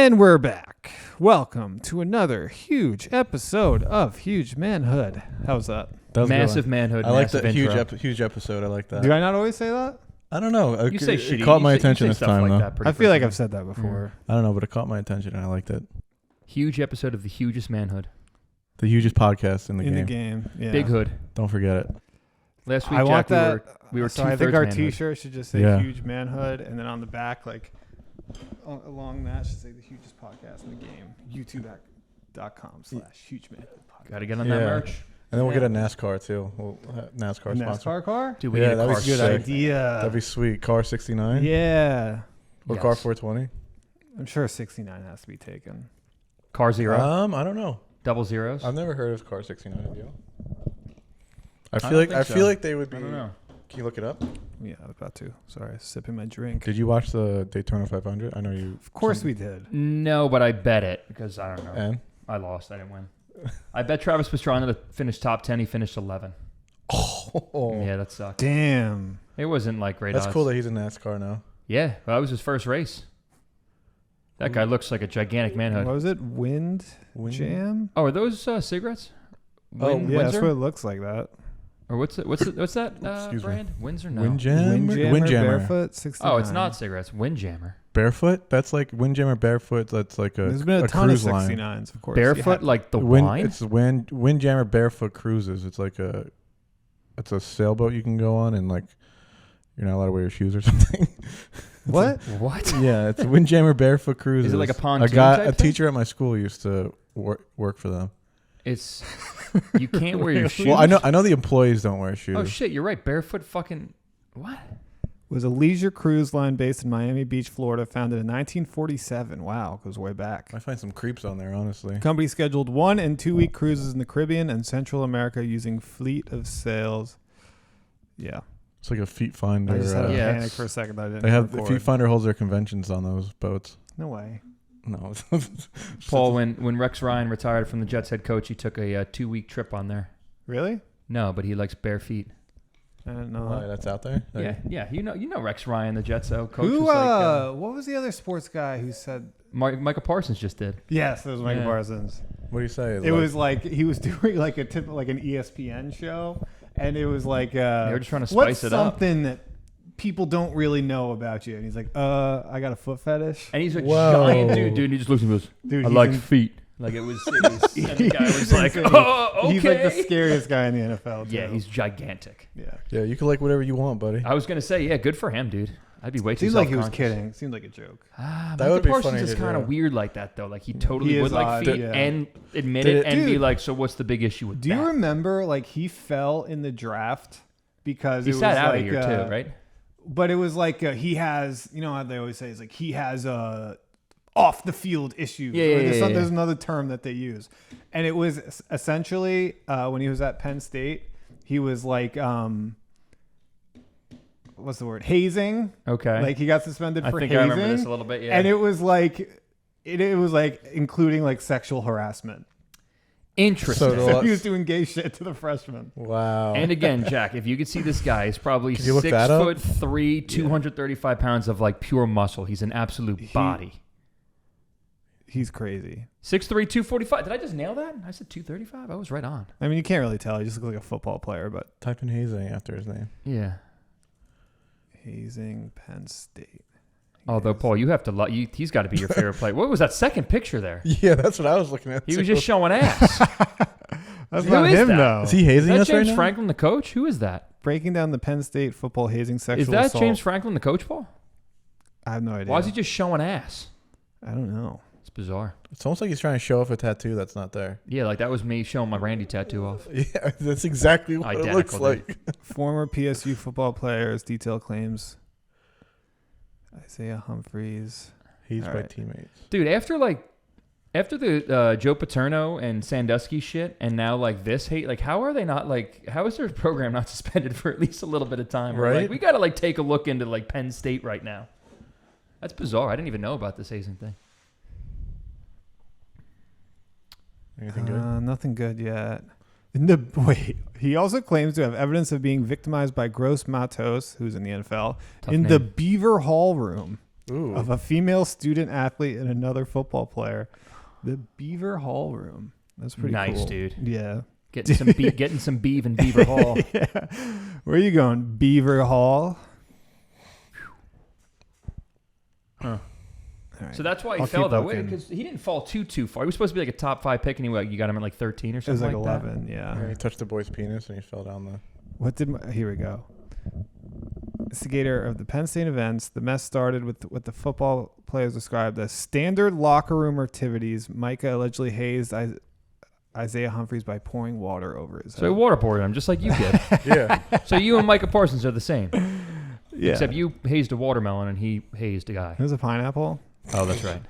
And we're back. Welcome to another huge episode of Huge Manhood. How's that? That was Massive Manhood. I like that intro. huge episode. I like that. Do I not always say that? I don't know. You say shitty. It caught my You attention say this stuff time, like though. that I feel like I've said that before. I don't know, but it caught my attention, and I liked it. Huge episode of the Hugest Manhood. The hugest podcast in the In game. the game, yeah. Big Hood. Don't forget it. Last week, I want Jack, that. we were so I think two-thirds our Manhood. T-shirt should just say Yeah. Huge Manhood, and then on the back, like along that, should say the hugest podcast in the game. YouTube.com/Huge Manhood podcast. Got to get on that Yeah. merch. And then we'll get a NASCAR, too. NASCAR sponsor. NASCAR car? Dude, we Yeah, need a that car was Good sick. idea. That'd be sweet. Car 69? Yeah. Or Yes. Car 420? I'm sure 69 has to be taken. Car Zero. I don't know. Double zeros. I've never heard of Car 69. Have you? I don't feel like think I so. feel like they would be. I don't know. Can you look it up? Yeah, I was about to. Sorry, sipping my drink. Did you watch the Daytona 500? I know you. Of course we did. No, but I bet it because I don't know. And I lost. I didn't win. I bet Travis Pastrana to finish top 10. He finished 11. Yeah, that sucked. Damn. It wasn't like great that's odds. cool that he's in NASCAR now. Yeah, well, that was his first race. That guy looks like a gigantic manhood. What was it? Wind Jam? Oh, are those cigarettes? Oh, Win- Yeah, that's Windsor? what it looks like that. Or what's that Excuse me. brand? Windsor? No. Windjammer. Barefoot 69. Oh, it's not cigarettes. Windjammer. Barefoot? That's like Windjammer Barefoot. That's like There's been a ton of cruise line. 69s, of course. Barefoot, like the wine? It's Windjammer Barefoot Cruises. It's like it's a sailboat you can go on, and like you're not allowed to wear your shoes or something. What? What? Yeah, it's Windjammer Barefoot Cruises. Is it like a pontoon A type thing? teacher at my school used to work for them. It's you can't wear your shoes. Well, I know the employees don't wear shoes. Oh shit, you're right. Barefoot fucking what? Was a leisure cruise line based in Miami Beach, Florida, founded in 1947. Wow, goes way back. I find some creeps on there, honestly. The company scheduled 1- and 2-week cruises in the Caribbean and Central America using fleet of sails. Yeah. It's like a feet finder. I just had a Yeah, panic it's- for a second that I didn't They have the record. feet finder holds their conventions on those boats. No way. No. Paul, when Rex Ryan retired from the Jets head coach, he took a 2-week trip on there. Really? No, but he likes bare feet. I didn't know Why, that. that's out there? Yeah. You know Rex Ryan, the Jets coach. Who, was like, what was the other sports guy who said... Michael Parsons just did. Yes, it was Michael Yeah. Parsons. What do you say? It was like he was doing like an ESPN show, and it was like They were just trying to what's spice it up. something that people don't really know about you, and he's like, I got a foot fetish. And he's a Whoa. giant dude, and he just looks at me and goes, Dude, I he's like in- feet. Like it was and the guy was like, insane. oh, okay. He's like the scariest guy in the NFL. Too. Yeah, he's gigantic. yeah. Yeah, you can like whatever you want, buddy. I was going to say, yeah, good for him, dude. I'd be way too Seemed like he was self-conscious. kidding. Seemed like a joke. That That would Michael be Parsons funny is to kind do. of weird like that, though. Like, he totally He would is like odd, feet yeah. and admit Did it it- and be Dude. like, so what's the big issue with Do that? you remember like he fell in the draft because He it sat was out like, a year, too, right? But it was like he has, you know how they always say, it's like he has off the field issues. Yeah, Or yeah, there's, yeah, there's another term that they use. And it was essentially when he was at Penn State, he was like, what's the word? Hazing. Okay. Like he got suspended I for think hazing. I remember this a little bit, yeah. And it was like, it was like including like sexual harassment. Interesting. So So he was doing gay shit to the freshmen. Wow. And again, Jack, if you could see this guy, he's probably Could you look that up? 6'3", 235 pounds of like pure muscle. He's an absolute body. He's crazy. 6'3", 245. Did I just nail that? I said 235. I was right on. I mean, you can't really tell. He just looks like a football player, but Type in hazing after his name. Yeah. hazing Penn State. Although, Paul, you have to he's got to be your favorite player. What was that second picture there? Yeah, that's what I was looking at. He was just showing ass. That's Who not is him, that? though. Is he Is hazing that us right James now? Franklin, the coach? Who is that? Breaking down the Penn State football hazing sexual Is that assault. James Franklin, the coach, Paul? I have no idea. Why is he just showing ass? I don't know. It's bizarre. It's almost like he's trying to show off a tattoo that's not there. Yeah, like that was me showing my Randy tattoo off. Yeah, that's exactly what it looks Identical, like. Former PSU football players detail claims. Isaiah Humphreys. He's All my right. teammates. Dude, after the Joe Paterno and Sandusky shit, and now like this hate, like how are they not like? How is their program not suspended for at least a little bit of time? Or, Right. Like, we got to like take a look into like Penn State right now. That's bizarre. I didn't even know about this hazing thing. Anything good? Nothing good yet. He also claims to have evidence of being victimized by Gross Matos, who's in the NFL, Tough in the name. Beaver Hall room. Ooh. of a female student athlete and another football player. The Beaver Hall room. That's pretty cool. Nice, dude. Yeah. Getting some beef in Beaver Hall. Yeah. Where are you going? Beaver Hall? Huh. All right. So that's why he I'll fell keep that way, looking. because he didn't fall too far. He was supposed to be like a top 5 pick, and you got him at like 13 or It was something like that. 11, yeah. Yeah, he touched the boy's penis and he fell down the. What did here we go. Instigator of the Penn State events, the mess started with what the football players described as standard locker room activities. Micah allegedly hazed Isaiah Humphries by pouring water over his head. So he waterboarded him, just like you did. Yeah. So you and Micah Parsons are the same. Yeah. Except you hazed a watermelon and he hazed a guy. It was a pineapple. Oh, that's right.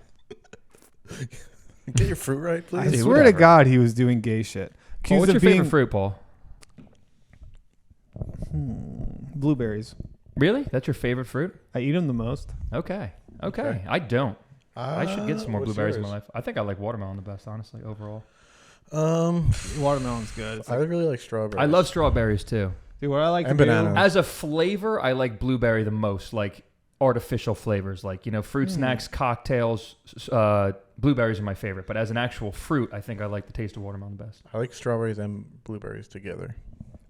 Get your fruit right, I please. Dude, swear to whatever. God, he was doing gay shit. Paul, what's your of being favorite fruit, Paul? Blueberries. Really? That's your favorite fruit? I eat them the most. Okay. Okay. I don't. I should get some more What's blueberries in yours? my life. I think I like watermelon the best, honestly, overall. Watermelon's good. It's I like, really like strawberries. I love strawberries too. dude, what I like And to bananas. do. As a flavor, I like blueberry the most, like artificial flavors, like, fruit snacks, cocktails. Blueberries are my favorite, but as an actual fruit, I think I like the taste of watermelon the best. I like strawberries and blueberries together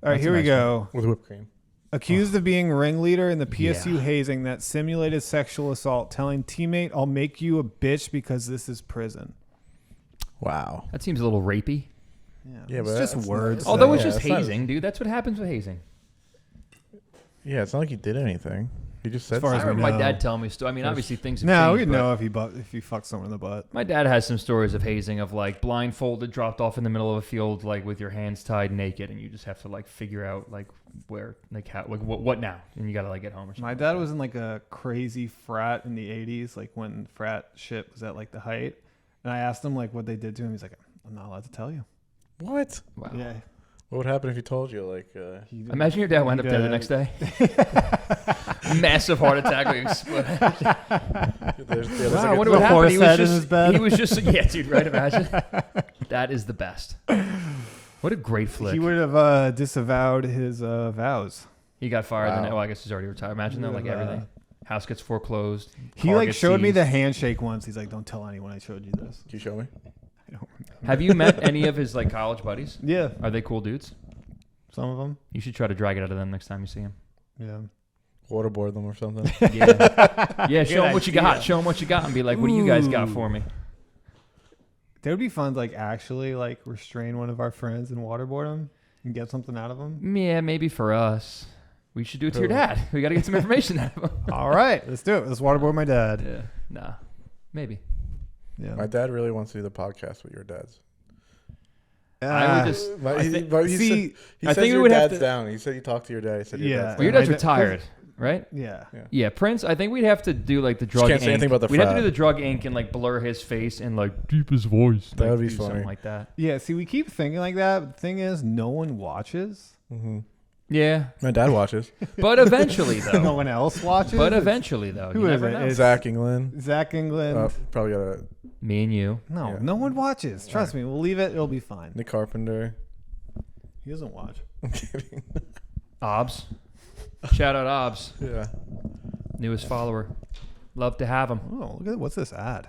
All right, That's here a we nice go. with whipped cream. Accused of being ringleader in the PSU Yeah. hazing that simulated sexual assault, telling teammate, "I'll make you a bitch because this is prison." Wow. That seems a little rapey. Yeah, it's but just that's words. not- Although yeah, it's just it's not- hazing, dude. That's what happens with hazing. Yeah, it's not like he did anything. He just said far I as we remember my know. dad telling me. I mean, obviously things have No, changed. we but know if he fucks someone in the butt. My dad has some stories of hazing, of like blindfolded, dropped off in the middle of a field, like with your hands tied, naked, and you just have to like figure out like where, like how, like what now, and you gotta like get home or something. My dad was in like a crazy frat in the 80s, like when frat shit was at like the height. And I asked him like what they did to him. He's like, "I'm not allowed to tell you." What? Wow. Yeah. What would happen if he told you? Like, Imagine your dad went up there the next day. Massive heart attack. Like, explode. there's Wow, I like wonder a, what happened. horse He was head in just, his bed. he was just, yeah, dude, right? Imagine. That is the best. What a great flick. He would have disavowed his vows. He got fired. Wow. Then, I guess he's already retired. Imagine though, like everything. House gets foreclosed. He car like gets showed me seized. the handshake once. He's like, "Don't tell anyone I showed you this." Can you show me? I don't remember. Have you met any of his like college buddies? Yeah, Are they cool dudes? some of them. You should try to drag it out of them next time you see him. Yeah. Waterboard them or something. Yeah, yeah. Show Good him what you idea. got. Show him what you got, and be like, "What do you guys got Ooh. for me?" That would be fun to like actually like restrain one of our friends and waterboard him and get something out of him. Yeah, maybe for us. We should do it to your Who? dad. We got to get some information out of him. All right, let's do it. Let's waterboard my dad. Yeah. Nah. Maybe. Yeah. My dad really wants to do the podcast with your dads. I would just. But I he, think- but he see, said, he I said think we your would have dad's to- down. He said you talked to your dad. He said your Yeah. dad's Well, your down. dad's retired, right? Yeah. Yeah, Prince. I think we'd have to do like the drug. can't say ink. anything about the We'd have to frat. do the drug ink and like blur his face and like deepest voice. That like, would be do something funny. like that. Yeah. See, we keep thinking like that. But the thing is, no one watches. Mm-hmm. Yeah, My dad watches. but eventually though. No one else watches. But It's eventually though. Who you is never it? know. It's- Zach England. Zach England. Probably got a Me and you. no, yeah. no one watches. Trust me. We'll leave it. It'll be fine. Nick Carpenter. He doesn't watch. I'm kidding. Obs. Shout out Obs, Yeah. newest follower. Love to have him. Oh, look at what's this ad?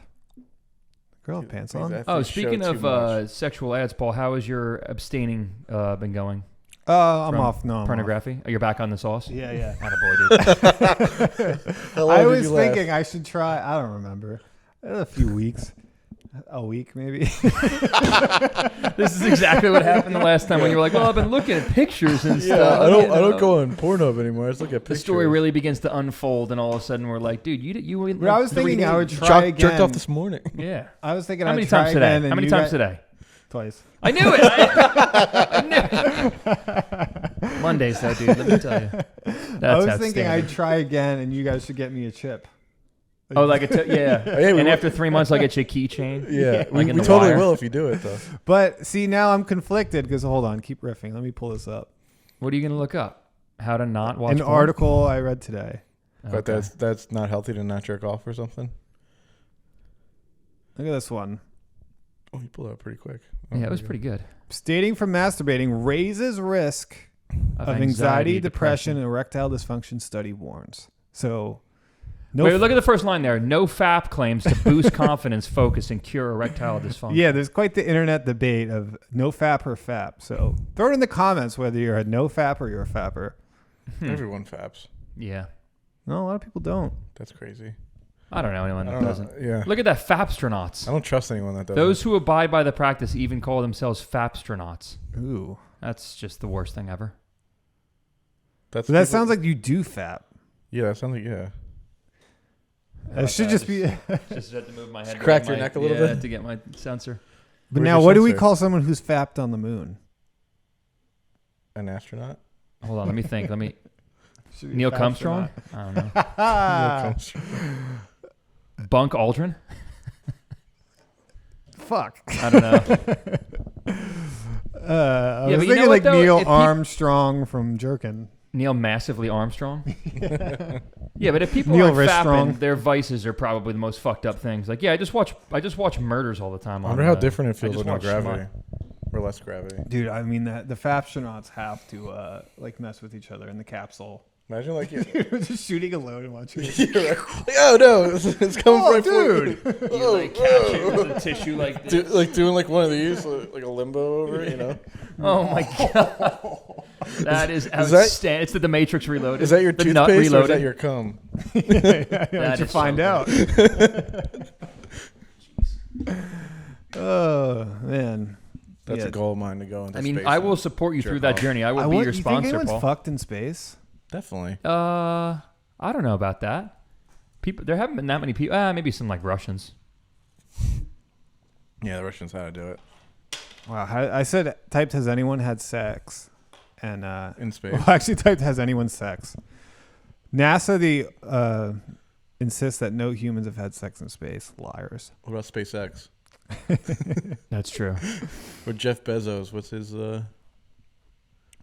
Girl with pants on. Oh, speaking of sexual ads, Paul, how has your abstaining been going? I'm from off. No, I'm off. Pornography? Oh, you're back on the sauce? Yeah, yeah. Attaboy, dude. I was thinking I should try. I don't remember. A few weeks. A week, maybe. This is exactly what happened the last time when you were like, well, I've been looking at pictures and Yeah, stuff. I you don't know. go on Pornhub anymore. I just look at The pictures. story really begins to unfold, and all of a sudden we're like, dude, you But I was thinking I would 3D. try again. jerked off this morning. Yeah. I was thinking How I'd many try times today? again, and How many you times guys- today? Twice. I knew it. I knew it. Mondays, though, dude. Let me tell you. That's I was thinking outstanding. I'd try again, and you guys should get me a chip. Oh, like yeah. Hey, we And wa- after 3 months, I'll get you a keychain. Yeah, Like we in The totally Wire. will if you do it though. But see, now I'm conflicted because hold on, keep riffing. Let me pull this up. What are you going to look up? How to not watch An porn? article I read today. But Okay. that's not healthy to not jerk off or something. Look at this one. Oh, you pulled it out pretty quick. Yeah, it was pretty good. Abstaining from masturbating raises risk of anxiety, depression, and erectile dysfunction, study warns. So Wait, look at the first line there. No FAP claims to boost confidence, focus, and cure erectile dysfunction. Yeah, there's quite the internet debate of no FAP or FAP. So throw it in the comments whether you're a no FAP or you're a FAPper. Everyone faps. Yeah. No, a lot of people don't. That's crazy. I don't know anyone that doesn't. Yeah. Look at that Fapstronauts. I don't trust anyone that doesn't. Those who abide by the practice even call themselves Fapstronauts. Ooh. That's just the worst thing ever. But that sounds like you do FAP. Yeah, that sounds like, yeah. It should just be. Just had to move my head. Crack your neck a little bit to get my sensor. But Where's now, your what do we sensor? call someone who's fapped on the moon? An astronaut? Hold on, let me think. Should be Neil Fapstronaut. Cumstrong? I don't know. Ah. Bunk Aldrin? Fuck. I don't know. I Yeah, was but you know thinking what, like though? Neil If peop- Armstrong from Jerkin. Neil Massively Armstrong? Yeah, but if people Neil aren't Wriststrong. fapping, their vices are probably the most fucked up things. Like, yeah, I just watch murders all the time. I wonder how different it feels just with no watch gravity. Or less gravity. Dude, I mean, the Fapstronauts have to like mess with each other in the capsule. Imagine like you're Just shooting alone and watching it. like, oh no, it's coming Oh, right dude. for you. You like catch it with a tissue like this. Like doing like one of these, like a limbo over it, you know? Oh my god, that is that- outstanding. It's the Matrix Reloaded. Is that your the nut toothpaste or is reloaded? that your cum? That you is find so out. Oh man, That's Yeah. a goal of mine to go into I mean, space I and will support you jerk through that off. journey. I will be your you think sponsor, anyone's Paul. fucked in space? Definitely. I don't know about that. People, there haven't been that many people. Maybe some like Russians. Yeah, the Russians had to do it. Wow, I said typed has anyone had sex, and In space. well, actually typed has anyone sex. NASA insists that no humans have had sex in space. Liars. What about SpaceX? That's true. Or Jeff Bezos, what's his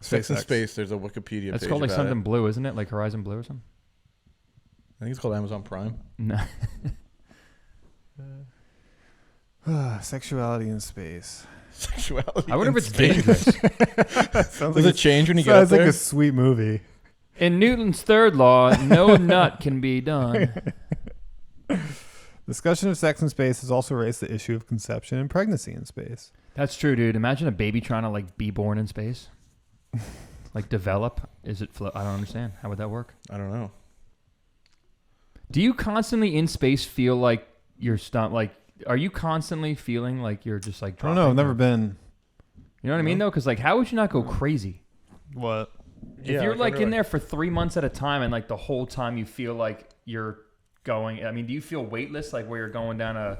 Sex in SpaceX. Space, there's a Wikipedia That's page called like about something it. blue, isn't it? Like Horizon Blue or something. I think it's called Amazon Prime. No. Sexuality in space. Sexuality. I wonder in if it's space. dangerous. Sounds Does it change when you get sounds up like there? a sweet movie. In Newton's third law, no nut can be done. Discussion of sex in space has also raised the issue of conception and pregnancy in space. That's true, dude. Imagine a baby trying to like be born in space. Like develop. Is it float? I don't understand. How would that work? I don't know. Do you constantly in space feel like you're like? Are you constantly feeling like you're just like? I don't know. I've dropping never or- been. You know what I mean though? Because like, how would you not go crazy? What? If you're like in there for 3 months at a time and like the whole time you feel like you're going. I mean, do you feel weightless like where you're going down a?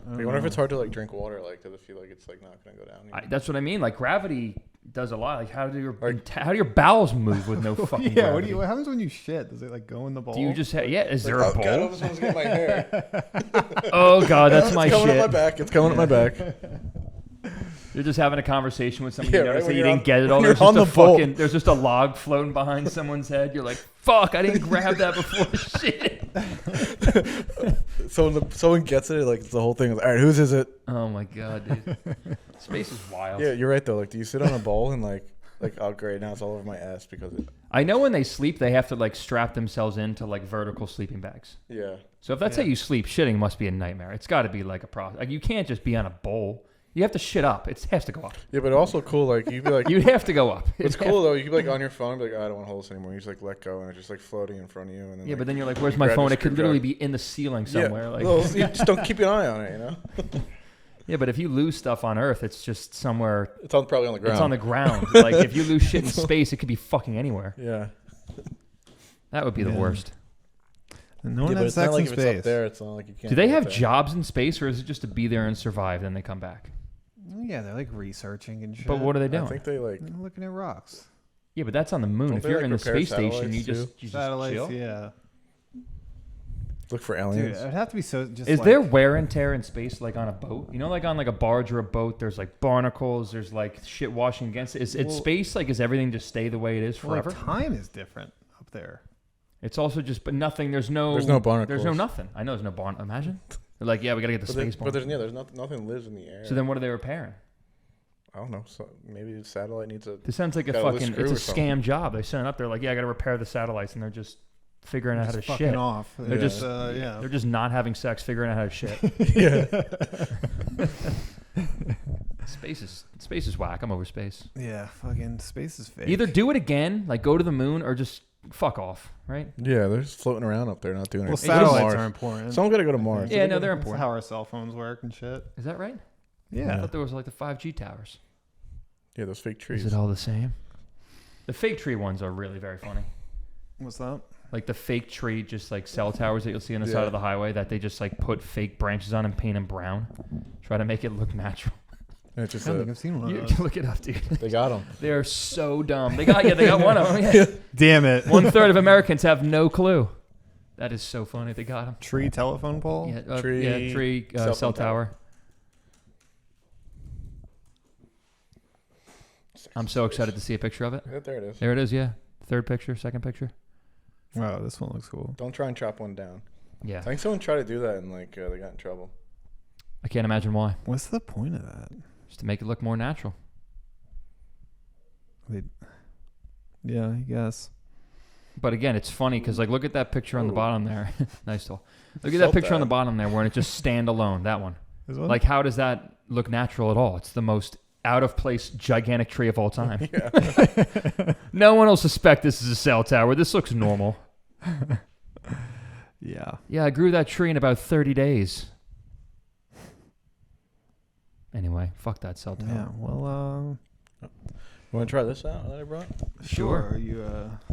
I wonder if it's hard to like drink water. Like, does it feel like it's like not gonna go down? That's what I mean. Like gravity does a lot. Like how do your bowels move with no fucking Yeah. gravity? What happens when you shit? Does it like go in the bowl? Do you just is there Like, a oh, God, bowl? I almost want to get my hair. Oh god, that's my It's coming shit. up my back. It's coming up my back. You're just having a conversation with someone Yeah, you notice right, that you when didn't you're get it on- all. when There's you're just on a the boat. fucking there's just a log floating behind someone's head. You're like, fuck, I didn't grab that before shit. Someone gets it. Like, it's the whole thing. All right, whose is it? Oh my god, dude. Space is wild. Yeah, you're right though. Like, do you sit on a bowl and like oh great, now it's all over my ass because it. I know when they sleep they have to like strap themselves into like vertical sleeping bags. Yeah. So if that's how you sleep, shitting must be a nightmare. It's got to be like a process. Like you can't just be on a bowl. You have to shit up. It has to go up. Yeah, but also cool. Like you'd be like, You have to go up. it's cool though. You could be like on your phone, and be like, oh, I don't want to hold this anymore. You just like let go, and it's just like floating in front of you. And then Yeah, like, but then you're like, where's you my grab phone? the It could literally screwdriver. be in the ceiling somewhere. Yeah, Like, well, you just don't keep an eye on it. You know, yeah, but if you lose stuff on Earth, it's just somewhere. it's probably on the ground. It's on the ground. Like if you lose shit in space, it could be fucking anywhere. Yeah. That would be the Yeah. worst. No one Yeah, but has it's sex not like in if space. it's up there. It's not like you can't. Do they go have there. jobs in space, or is it just to be there and survive, then they come back? Yeah, they're like researching and shit. But what are they doing? I think they like. They're looking at rocks. Yeah, but that's on the moon. Don't If they, you're like, in the repair space station, satellites, you too? just Satellites, chill. yeah. Look for Dude, aliens. it'd have to be so. Just Is like, there wear and tear in space, like on a boat? You know, like on like a barge or a boat, there's like barnacles, there's like shit washing against it. Is Well- space like, is everything just stay the way it is well, like, forever? time is different up there. It's also just, but nothing. There's no barnacles. There's no nothing. I know there's no barn. Imagine. They're like, yeah, we gotta get the But, space but barn. there's nothing lives in the air. So then, what are they repairing? I don't know. So maybe the satellite needs a. This sounds like a Got a loose fucking. screw It's a or something. scam job. They send it up there like, yeah, I gotta repair the satellites, and they're just figuring out how to Just fucking shit. off. They're just yeah. They're just not having sex, figuring out how to shit. Yeah. Space is whack. I'm over space. Yeah, fucking space is fake. Either do it again, like go to the moon, or just fuck off, right? Yeah, they're just floating around up there, not doing well, anything. satellites are important. Someone got to go to Mars. Yeah, no, they're That's important. how our cell phones work and shit. Is that right? Yeah. I thought there was like the 5G towers. Yeah, those fake trees. Is it all the same? The fake tree ones are really very funny. What's that? Like the fake tree, just like cell towers that you'll see on the side Yeah. of the highway that they just like put fake branches on and paint them brown. Try to make it look natural. And it's just I don't think I've seen one You of those. look it up, dude. they got them. They're so dumb. They got one of them. Yeah. Damn it. 1/3 of Americans have no clue. That is so funny. They got them. Tree telephone pole? Yeah, Tree, tree cell cell phone tower. tower. I'm so excited to see a picture of it. Yeah, there it is. There it is, yeah. Third picture, second picture. Wow, this one looks cool. Don't try and chop one down. Yeah. I think someone tried to do that and like they got in trouble. I can't imagine why. What's the point of that? Just to make it look more natural. Yeah, I guess. But again, it's funny because like look at that picture on the Ooh. bottom there. Nice tool. Look at that Felt picture on the that. bottom there where it just stand alone. That one. This one? Like how does that look natural at all? It's the most out of place gigantic tree of all time. Yeah. No one will suspect this is a cell tower. This looks normal. Yeah. Yeah, I grew that tree in about 30 days. Anyway, fuck that cell tower. Yeah. Well, You want to try this out that I brought? Sure. You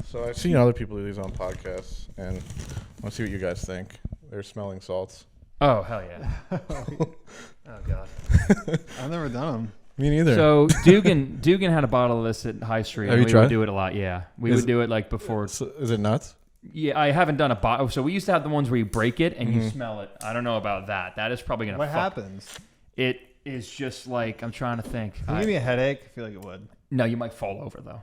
So I've seen other people do these on podcasts, and I want to see what you guys think. They're smelling salts. Oh, hell yeah. Oh, God. I've never done them. Me neither. So Dugan had a bottle of this at High Street. Have and you we tried? would do it a lot, yeah. We Is- would do it like before. So, is it nuts? Yeah, I haven't done a bottle. So we used to have the ones where you break it and you Mhm. smell it. I don't know about that. That is probably going to What fuck. happens? It is just like, I'm trying to think. Would it give me a headache? I feel like it would. No, you might fall over though.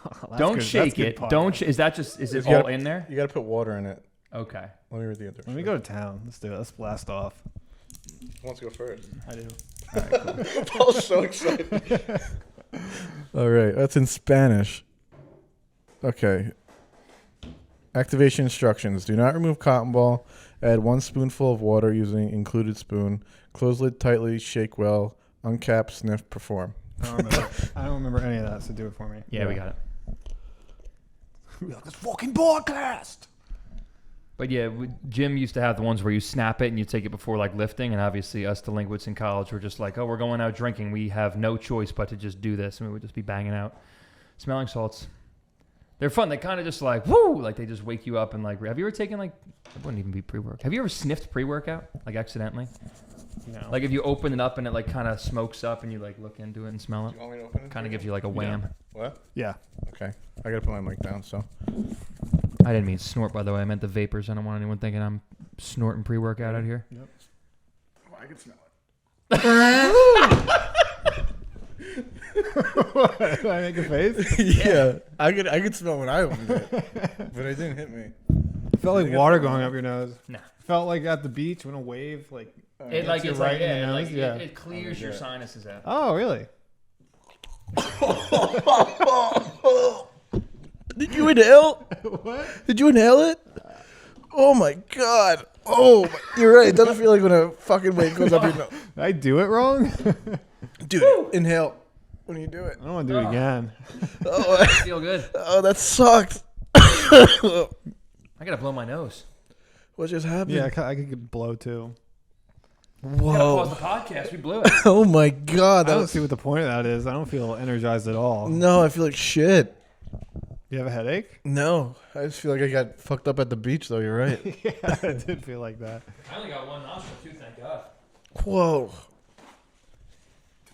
That's Don't good- shake that's good it. podcast. Don't. Is that just? Is it You all gotta- in there? You got to put water in it. Okay. Let me read the other. Let me go to town. Let's do it. Let's blast off. Who wants to go first? I do. Paul's so excited. All right, that's in Spanish. Okay. Activation instructions. Do not remove cotton ball. Add 1 spoonful of water using included spoon. Close lid tightly. Shake well. Uncap, sniff, perform. I don't remember any of that, so do it for me. Yeah, we got it. This fucking podcast. But yeah, Jim used to have the ones where you snap it and you take it before like lifting, and obviously us delinquents in college were just like, oh, we're going out drinking. We have no choice but to just do this, and we would just be banging out smelling salts. They're fun. They kind of just like woo, like they just wake you up and like. Have you ever taken like? It wouldn't even be pre-work. Have you ever sniffed pre-workout like accidentally? No. Like if you open it up and it like kind of smokes up and you like look into it and smell it, You want me to open it? kind of gives you like a wham. What? Yeah. Okay. I got to put my mic down, so. I didn't mean snort, by the way. I meant the vapors. I don't want anyone thinking I'm snorting pre-workout out here. Yep. Oh, I can smell it. Did I make a face? Yeah. I could smell when I opened it, but it didn't hit me. Felt like water going up your nose. Nah. Felt like at the beach when a wave like. It like you it's right like, in the yeah, nose? like Yeah. it clears your sinuses out. Oh, really? Did you inhale? What? Did you inhale it? Oh my god. Oh, you're right. It doesn't feel like when a fucking wave goes up your nose. Did I do it wrong? Dude, inhale when you do it. I don't want to do it again. Oh, Feel good. oh that sucked. I gotta blow my nose. What just happened? Yeah, I could blow too. Gotta Whoa. pause the podcast. We blew it. Oh my god. I That don't was, see what the point of that is. I don't feel energized at all. no, I feel like shit. You have a headache? No, I just feel like I got fucked up at the beach, though. You're right. Yeah, I did feel like that. I only got one nostril too. Thank God. Whoa.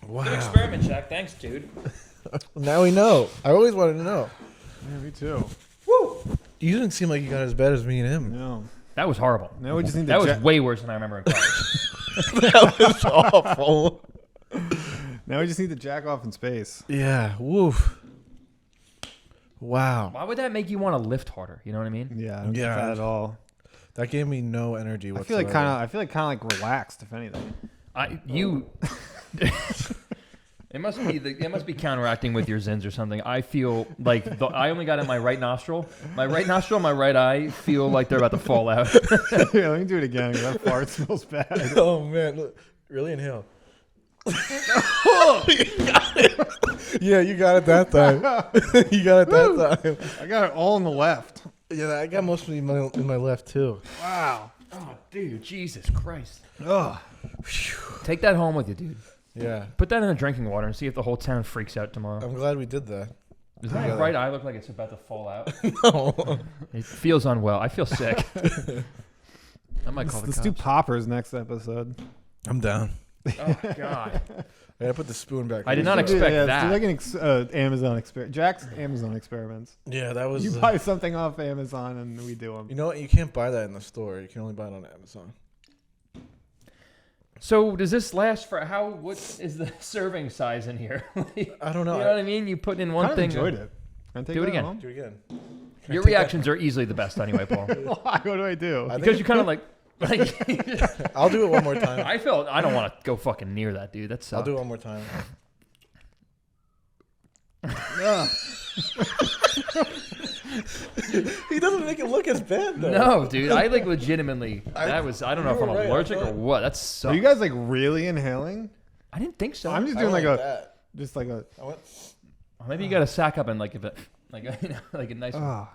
Good Wow. experiment, Jack. Thanks, dude. Now we know. I always wanted to know. Yeah, me too. Woo. You didn't seem like you got as bad as me and him. No. That was horrible. Now we just need to. That was way worse than I remember in college. That was awful. Now we just need to jack off in space. Yeah. Woof. Wow. Why would that make you want to lift harder? You know what I mean? Yeah, I don't get Yeah. that at all. That gave me no energy I whatsoever. feel like kind of like relaxed, if anything. It must be counteracting with your Zins or something. I feel like I only got in my right nostril. My right nostril and my right eye feel like they're about to fall out. Yeah, let me do it again. That fart smells bad. Oh man, look, really inhale. Yeah, you got it that time. You got it that time. I got it all on the left. Yeah, I got most of it in my left too. Wow. Oh, dude, Jesus Christ! Ugh. Take that home with you, dude. Yeah, Put that in the drinking water and see if the whole town freaks out tomorrow. I'm glad we did that. Does my right eye look like it's about to fall out? No. It feels unwell. I feel sick. I might call the Let's cops. do poppers next episode. I'm down. Oh God! I gotta put the spoon back. I did not expect Let's that. do like an Amazon experiment. Jack's Amazon experiments. Yeah, that was. You buy something off Amazon and we do them. You know what? You can't buy that in the store. You can only buy it on Amazon. So does this last for how? What is the serving size in here? I don't know. You know what I mean? You put in one I thing. enjoyed it. Can I take Do it that again. home? Do it again. Your reactions are easily the best anyway, Paul. Why? What do I do? Because you kind of like. I'll do it one more time. I don't want to go fucking near that, dude. That sucks. I'll do it one more time. He doesn't make it look as bad though. No, dude. I like legitimately. I don't know if you I'm were right, allergic I or thought- what. That sucks. Are you guys like really inhaling? I didn't think so. I'm just I doing went like that. just like a. I went. Maybe you got to sack up and like if it like like a nice. Yeah.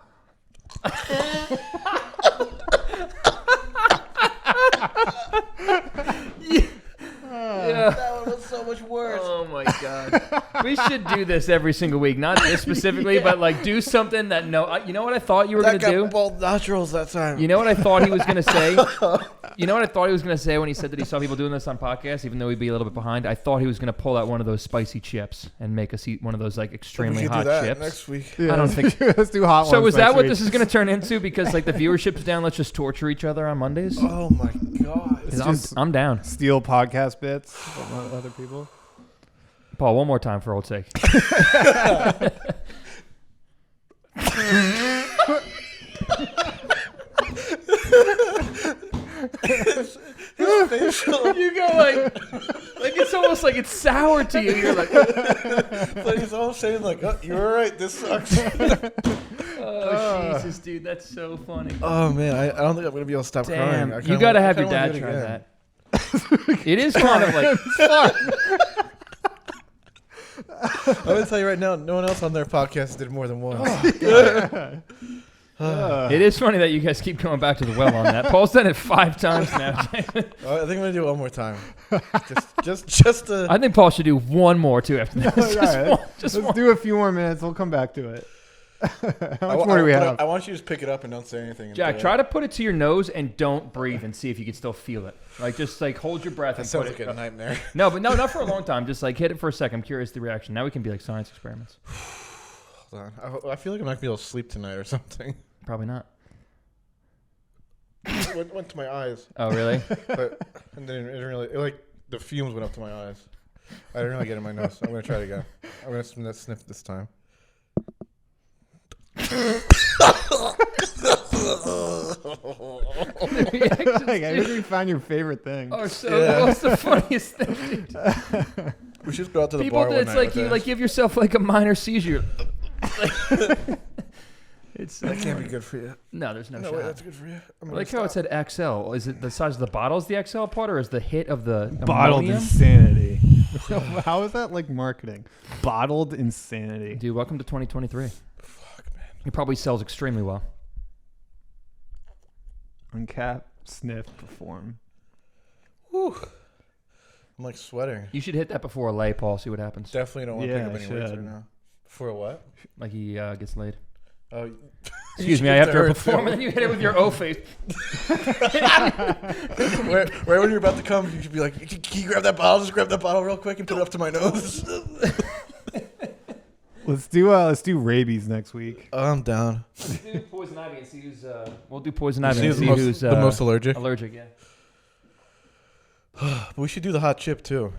That one was so much worse. Oh my god. We should do this every single week. Not this specifically, but like do something that you know what I thought you were That gonna do? got both nostrils that time. You know what I thought he was gonna say? You know what I thought he was gonna say when he said that he saw people doing this on podcasts, even though he'd be a little bit behind? I thought he was gonna pull out one of those spicy chips and make us eat one of those like we extremely should hot do that chips. next week. Yeah, I don't think- Let's do hot So ones is that next what week. this is gonna turn into? Because like the viewership's down, let's just torture each other on Mondays? Oh my god. 'Cause just- I'm down. Steal podcast bits from other people. Paul, one more time for old sake. You go like it's almost like it's sour to you. You're like, Like he's all saying like, oh, you're right. This sucks. oh Jesus, dude, that's so funny. Oh man, I don't think I'm gonna be able to stop Damn, crying. you gotta have your dad try that. It is kind of like. I'm gonna tell you right now, no one else on their podcast did more than one. It is funny that you guys keep going back to the well on that. Paul's done it 5 times now. I think I'm gonna do it one more time. Just to. I think Paul should do one more too after this. All right, Just let's one. do a few more minutes. We'll come back to it. How much more do we have? I want you to just pick it up and don't say anything. Jack, try to put it to your nose and don't breathe and see if you can still feel it. Like just like hold your breath That and sounds put like it. a nightmare. No, but no, not for a long time. Just like hit it for a second. I'm curious the reaction. Now we can be like science experiments. Hold on. I feel like I'm not gonna be able to sleep tonight or something. Probably not. It went to my eyes, Oh really? but and then it didn't really. Like the fumes went up to my eyes. I didn't really get it in my nose. I'm gonna try it again. I'm gonna sniff this time. Like, I think we found your favorite thing. Oh, so Yeah. what's the funniest thing? Dude? We should go out to the People, bar one it's night like with you this. like give yourself like a minor seizure. It's That can't be good for you. No, there's no, No, shot. wait, that's good for you. I'm I gonna like how it stop. said XL. Is it the size of the bottle is the XL part, or is the hit of the Bottled ammonium? insanity. How is that like marketing? Bottled insanity. Dude, welcome to 2023. Fuck, man. It probably sells extremely well. Uncap, sniff, perform. Whew. I'm like sweating. You should hit that before a lay, Paul. See what happens. Definitely don't want to Yeah, pick up any weights should. right now. For what? Like he gets laid. Oh, Excuse me, I have to perform, and then you hit it with your O face. right when you're about to come, you should be like, "Can you grab that bottle? Just grab that bottle real quick and put it up to my nose." Let's do rabies next week. I'm down. Let's do poison ivy and see who's. We'll do poison ivy See and see who's the most allergic. allergic. Yeah. But we should do the hot chip too.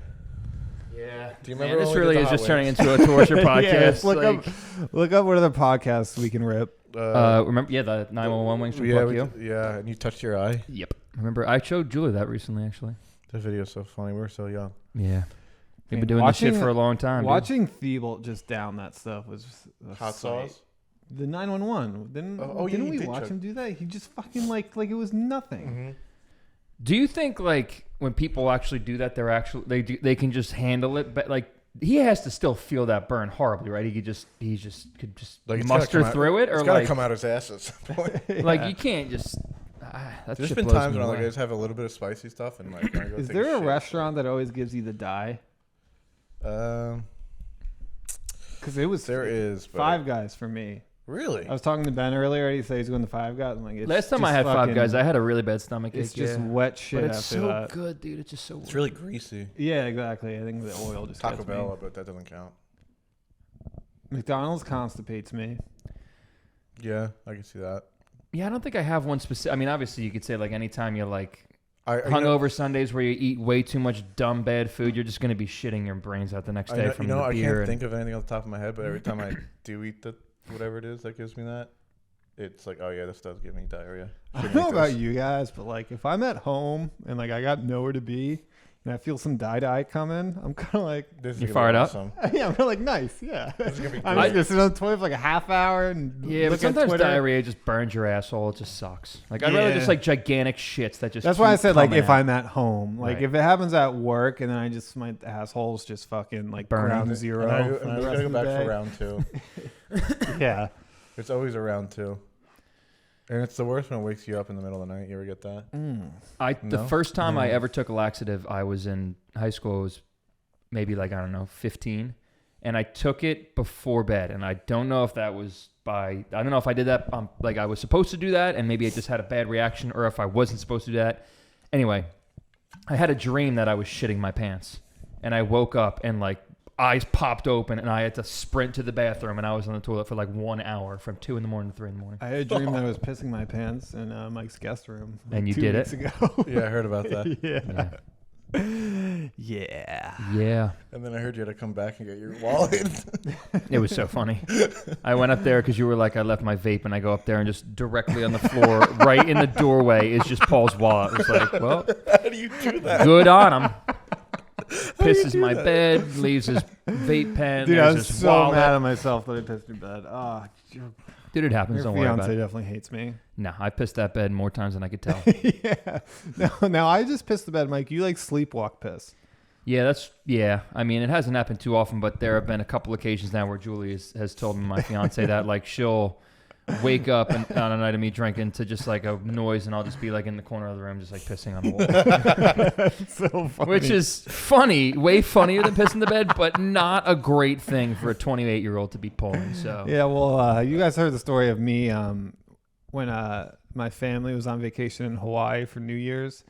Yeah. Do you Man, remember this when we really did is the just hot turning wings? into a torture podcast. Yeah, look up what other podcasts we can rip. Remember? Yeah, the 911 wings from Fuck You. Yeah, and you touched your eye. Yep. Remember, I showed Julie that recently, actually. The video's so funny. We're so young. Yeah. We've been doing this shit for a long time. Watching Thibault just down that stuff was hot sauce. The 911. Didn't we watch him do that? He just fucking like it was nothing. Mm-hmm. Do you think like when people actually do that, they can just handle it? But like he has to still feel that burn horribly, right? He could just like muster through it, or it's gotta come out his ass at some point. Yeah. Like you can't just. There's been times when I just have a little bit of spicy stuff and like. Is there a restaurant that always gives you the dye? Because there is Five Guys for me. Really? I was talking to Ben earlier. He said he's going to Five Guys. I'm like, last time I had Five Guys, I had a really bad stomach ache. It's just wet shit. But it's after so that. good, dude. It's just so. It's really greasy. Yeah, exactly. I think the oil just Taco Bell, but that doesn't count. McDonald's constipates me. Yeah, I can see that. Yeah, I don't think I have one specific. I mean, obviously, you could say like anytime you're like hungover Sundays where you eat way too much dumb bad food, you're just going to be shitting your brains out the next day from the beer. I can't think of anything off the top of my head, but every time I do eat whatever it is that gives me that, it's like, oh yeah, this does give me diarrhea. I don't know about you guys, but like if I'm at home and like I got nowhere to be and I feel some dye coming, I'm kind of like, you fired up? Yeah, I'm kind of like, nice, yeah. This is gonna be I'm just sitting on the toilet for like a half hour and but sometimes diarrhea just burns your asshole. It just sucks. Like I'd rather just like gigantic shits that just. That's why I said like if out. I'm at home, like if it happens at work and then I just my asshole's just fucking like ground zero. I'm just gonna go back for round 2. Yeah, it's always a round 2. And it's the worst when it wakes you up in the middle of the night. You ever get that? The first time I ever took a laxative, I was in high school. I was maybe like, I don't know, 15. And I took it before bed. And I don't know if that was I don't know if I did that, like I was supposed to do that. And maybe I just had a bad reaction, or if I wasn't supposed to do that. Anyway, I had a dream that I was shitting my pants. And I woke up and like eyes popped open and I had to sprint to the bathroom, and I was on the toilet for like 1 hour from 2 in the morning to 3 in the morning. I had a dream that I was pissing my pants in Mike's guest room. Like and you 2 did weeks it? Ago. Yeah, I heard about that. Yeah. And then I heard you had to come back and get your wallet. It was so funny. I went up there because you were like, I left my vape, and I go up there and just directly on the floor, right in the doorway, is just Paul's wallet. It was like, well, how do you do that? Good on him. Pisses my bed, leaves his vape pen. Dude, I was his so wallet. mad at myself that I pissed in bed. Oh, dude, it happens. Your Don't worry about fiance it. definitely hates me. No, I pissed that bed more times than I could tell. Yeah. Now I just pissed the bed, Mike. You like sleepwalk piss. Yeah. I mean, it hasn't happened too often, but there have been a couple occasions now where Julie has told me, my fiance, that like she'll wake up on a night of me drinking to just like a noise, and I'll just be like in the corner of the room just like pissing on the wall. That's so funny. Which is funny, way funnier than pissing the bed, but not a great thing for a 28-year-old to be pulling. So yeah, well, you guys heard the story of me when my family was on vacation in Hawaii for New Year's.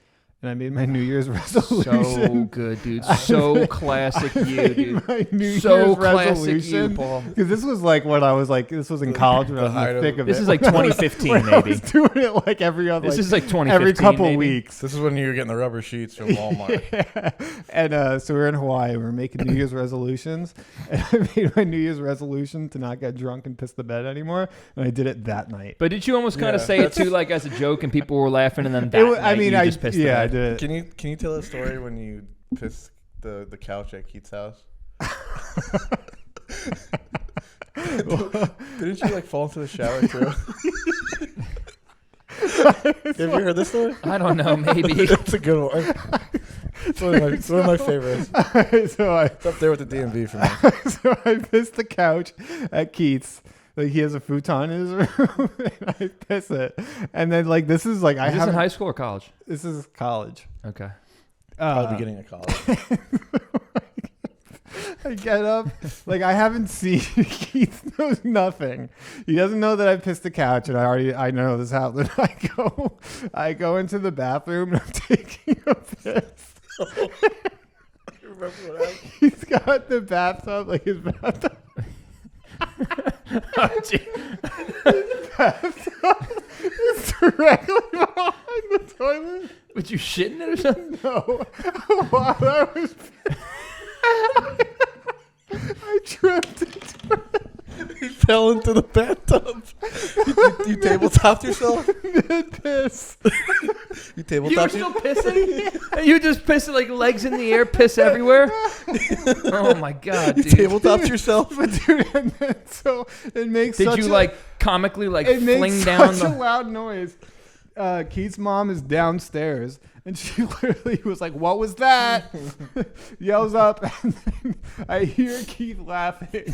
And I made my New Year's resolution. So good, dude. So classic you, dude. My New Year's classic you, Paul. Because this was like what I was like. This was in college when I was in the thick of it. This is like 2015, maybe. I was doing it like every other. This is like 2015, every couple maybe. weeks. This is when you were getting the rubber sheets from Walmart. Yeah. And so we were in Hawaii. We were making New Year's resolutions, and I made my New Year's resolution to not get drunk and piss the bed anymore. And I did it that night. But did you almost kind of say it too, like as a joke, and people were laughing, and then you just pissed the bed? I did it. Can you tell a story when you pissed the couch at Keith's house? Didn't you like fall into the shower too? Have you heard this story? I don't know, maybe. It's a good one. It's one of my favorites. It's up there with the DMV for me. So I pissed the couch at Keith's. Like he has a futon in his room, and I piss it. And then like this is like Is this in high school or college? This is college. Okay. Probably beginning of college. I get up, like I haven't seen. Keith knows nothing. He doesn't know that I pissed the couch, and I know this happened. I go into the bathroom and I'm taking a piss. I remember what happened. He's got the bathtub, like his bathtub. Bathtub is directly behind the toilet. Would you shit in it or something? No. While I was, I tripped into it. He fell into the bathtub. You tabletopped yourself? Mid piss. You You were tabletop still pissing? You just pissing like legs in the air, piss everywhere? Oh my god, you dude. tabletopped yourself? But dude, and then, so it makes Did such you a, like comically like it fling makes down such a the loud noise. Keith's mom is downstairs, and she literally was like, "What was that?" Yells up, and then I hear Keith laughing.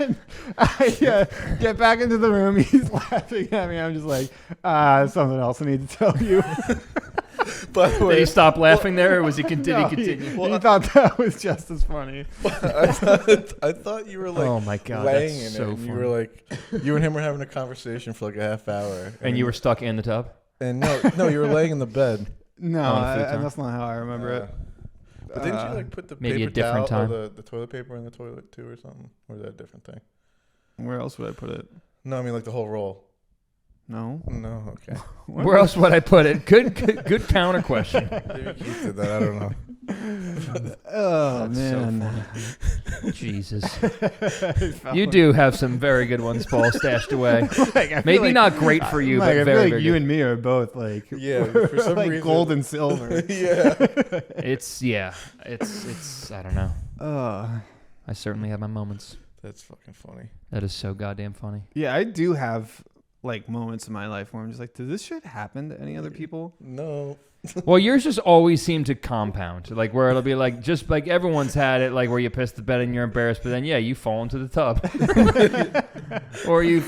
And I get back into the room. He's laughing at me. I'm just like, something else I need to tell you. By the Did way, he stop laughing there, or was he No, continue? he thought that was just as funny. I thought you were like Oh my god, laying that's in so it. And funny. you were like, you and him were having a conversation for like a half hour. And you were stuck in the tub? And no, you were laying in the bed. No, On a futon? that's not how I remember it. But didn't you like put the maybe paper a different towel time. or the toilet paper in the toilet too or something? Or is that a different thing? Where else would I put it? No, I mean like the whole roll. No. No, okay. Where else would I put it? Good counter question. Maybe Keith did that. I don't know. Oh That's so man. Jesus. You do have some very good ones, Paul, stashed away. Like, I feel Maybe like- not great for you, Like, but I very, feel like very you good. and me are both like Yeah, we're for some like reason- gold and silver. Yeah. It's I don't know. I certainly have my moments. That's fucking funny. That is so goddamn funny. Yeah, I do have like moments in my life where I'm just like, does this shit happen to any other people? No. Well, yours just always seem to compound, like where it'll be like just like everyone's had it, like where you piss the bed and you're embarrassed, but then you fall into the tub, or you